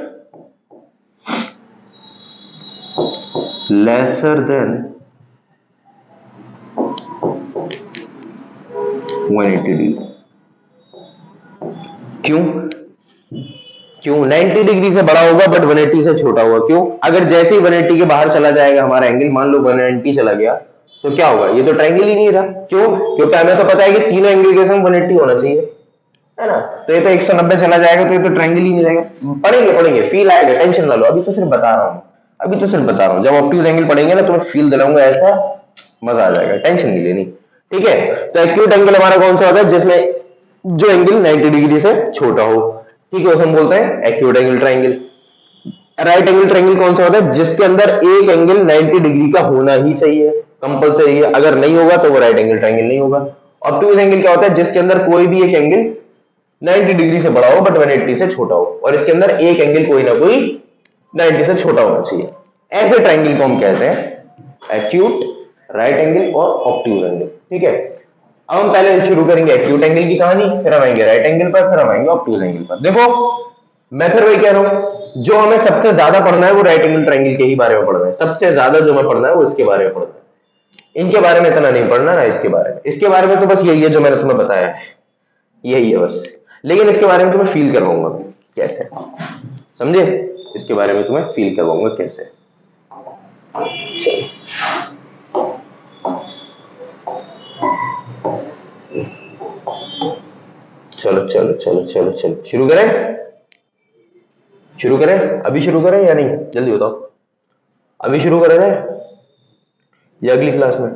Speaker 1: lesser than 180 degree. क्यों क्यों 90 डिग्री से बड़ा होगा बट 180 से छोटा होगा, क्यों। अगर जैसे ही 180 के बाहर चला जाएगा हमारा एंगल, मान लो 190 चला गया, तो क्या होगा, ये तो ट्रायंगल ही नहीं रहा। क्यों, क्योंकि हमें तो पता है कि तीनों एंगल के सम 180 होना चाहिए, है ना। तो ये तो 190 चला जाएगा, तो ये तो ट्रायंगल ही नहीं रहेगा। पढ़ेंगे पढ़ेंगे, फील आएगा, टेंशन ना लो, अभी तो सिर्फ बता रहा हूँ, अभी तो सिर्फ बता रहा हूँ। जब ऑब्ट्यूज एंगल पढ़ेंगे ना तो मैं फील दिलाऊंगा, ऐसा मजा आ जाएगा, टेंशन नहीं लेनी, ठीक है। तो एक्यूट एंगल हमारा कौन सा होता है, जिसमें जो एंगल 90 डिग्री से छोटा हो, ठीक है, उसे हम बोलते हैं acute angle triangle. Right angle triangle कौन सा होता है, जिसके अंदर एक एंगल 90 डिग्री का होना ही चाहिए, कंपलसरी है, अगर नहीं होगा तो वो राइट एंगल ट्रायंगल नहीं होगा। ऑब्ट्यूज एंगल क्या होता है, जिसके अंदर कोई भी एक एंगल 90 डिग्री से बड़ा हो बट 180 से छोटा हो, और इसके अंदर एक एंगल कोई ना कोई 90 से छोटा होना चाहिए। ऐसे ट्रायंगल को हम कहते हैं एक्यूट, राइट एंगल और ऑब्ट्यूज एंगल, ठीक है। अब हम पहले शुरू करेंगे एक्यूट एंगल की कहानी, फिर हम आएंगे राइट एंगल पर, फिर हम आएंगे ऑब्ट्यूज एंगल पर। देखो मैं फिर वही कह रहा हूं, जो हमें सबसे ज्यादा पढ़ना है वो राइट एंगल ट्रायंगल के ही बारे में पढ़ना है। सबसे ज्यादा जो हमें पढ़ना है वो इसके बारे में पढ़ना है, इनके बारे में इतना नहीं पढ़ना ना, इसके बारे में। इसके बारे में तो बस यही है जो मैंने तुम्हें बताया है, यही है बस। लेकिन इसके बारे में तुम्हें फील करवाऊंगा कैसे, समझे, इसके बारे में तुम्हें फील करवाऊंगा कैसे। चलो चलो चलो चलो चलो शुरू करें, शुरू करें, अभी शुरू करें या नहीं, जल्दी बताओ, अभी शुरू करें या अगली क्लास में।